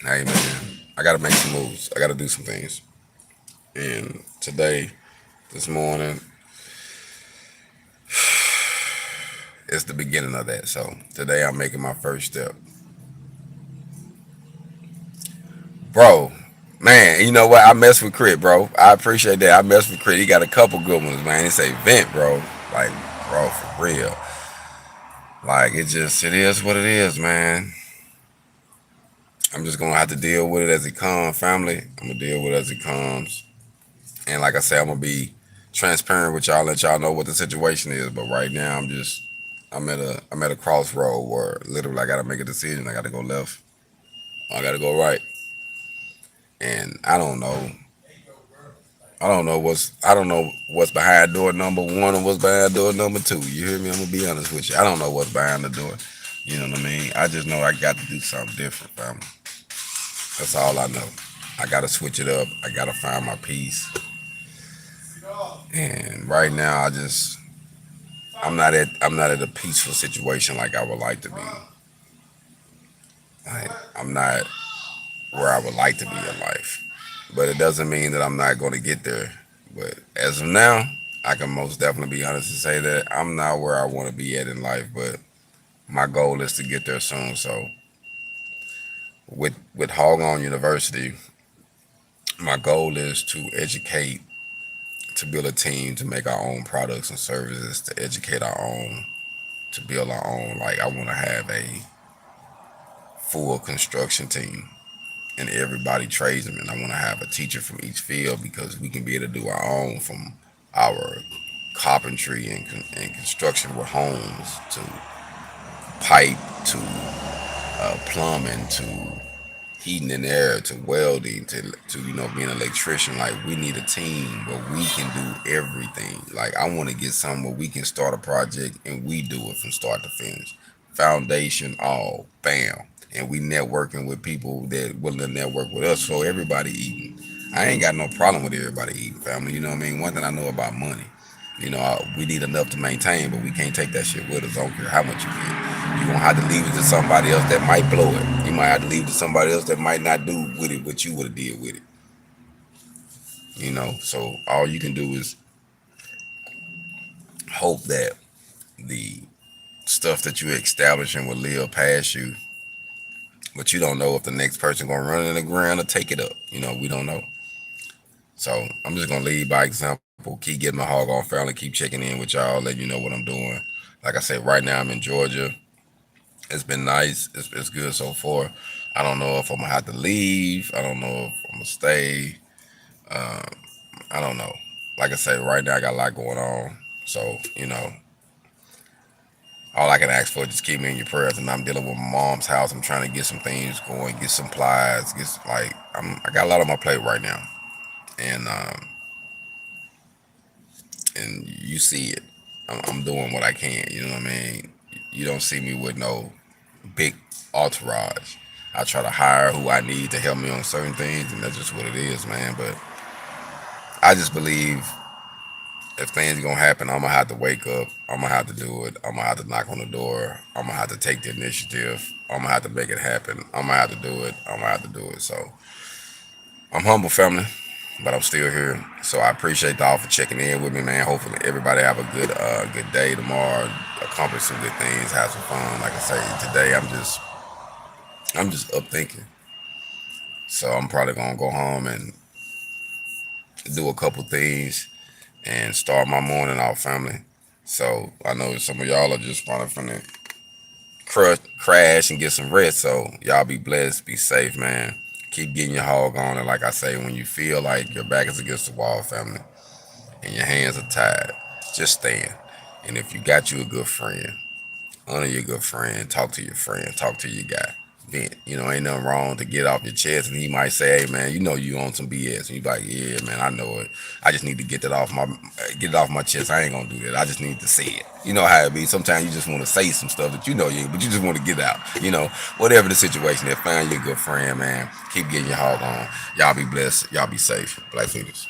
hey, man, I got to make some moves. I got to do some things. And today, this morning, it's the beginning of that. So today, I'm making my first step, bro. Man, you know what? I mess with Crit, bro. I appreciate that. I mess with Crit. He got a couple good ones, man. He say vent, bro. Like, bro, for real. Like, it is what it is, man. I'm just gonna have to deal with it as it comes, family. I'm gonna deal with it as it comes. And like I said, I'm gonna be transparent with y'all, let y'all know what the situation is. But right now, I'm at a crossroad where literally I gotta make a decision. I gotta go left. I gotta go right. And I don't know what's behind door number one and what's behind door number two. You hear me? I'm gonna be honest with you. I don't know what's behind the door. You know what I mean? I just know I got to do something different, family. That's all I know. I gotta switch it up. I gotta find my peace. And right now, I'm not at a peaceful situation like I would like to be. I'm not where I would like to be in life. But it doesn't mean that I'm not going to get there. But as of now, I can most definitely be honest and say that I'm not where I want to be at in life. But my goal is to get there soon. So with HogOn University, my goal is to educate, to build a team, to make our own products and services, to educate our own, to build our own. Like I want to have a full construction team and everybody tradesmen. I want to have a teacher from each field because we can be able to do our own from our carpentry and construction with homes to pipe to plumbing to heating and air to welding to being an electrician. Like we need a team where we can do everything. Like I want to get something where we can start a project and we do it from start to finish, foundation all bam, and we networking with people that willing to network with us, so everybody eating. I ain't got no problem with everybody eating, family. You know what I mean? One thing I know about money, we need enough to maintain, but we can't take that shit with us. I don't care how much you get. You're gonna have to leave it to somebody else that might blow it. You might have to leave it to somebody else that might not do with it what you would have did with it. So all you can do is hope that the stuff that you're establishing will live past you, but you don't know if the next person gonna run in the ground or take it up. We don't know. So I'm just gonna lead by example. Keep getting my hog on family. Keep checking in with y'all, letting you know what I'm doing. Like I said, right now I'm in Georgia. It's been nice. It's good so far. I don't know if I'm gonna have to leave. I don't know if I'm gonna stay. Uh, I don't know. Like I said, right now I got a lot going on. So, all I can ask for is just keep me in your prayers. And I'm dealing with my mom's house. I'm trying to get some things going, get some plies, I got a lot on my plate right now. And you see it. I'm doing what I can. You know what I mean? You don't see me with no big entourage. I try to hire who I need to help me on certain things, and that's just what it is, man. But I just believe if things gonna happen, I'm gonna have to wake up. I'm gonna have to do it. I'm gonna have to knock on the door. I'm gonna have to take the initiative. I'm gonna have to make it happen. I'm gonna have to do it. I'm gonna have to do it. So I'm humble, family, but I'm still here. So I appreciate y'all for checking in with me, man. Hopefully everybody have a good day tomorrow. Accomplish some good things. Have some fun. Like I say, today I'm just up thinking. So I'm probably gonna go home and do a couple things and start my morning off, family. So I know some of y'all are just probably finna crash and get some rest. So y'all be blessed, be safe, man. Keep getting your hog on. And like I say, when you feel like your back is against the wall, family, and your hands are tied, just stand. And if you got you a good friend, honor your good friend, talk to your friend, talk to your guy. Vent. Ain't nothing wrong to get off your chest. And he might say, hey man, you on some BS. And you be like, yeah, man, I know it. I just need to get it off my chest. I ain't gonna do that. I just need to say it. You know how it be. Sometimes you just want to say some stuff that but you just want to get out. Whatever the situation is, find your good friend, man. Keep getting your hog on. Y'all be blessed. Y'all be safe. Black Feniks.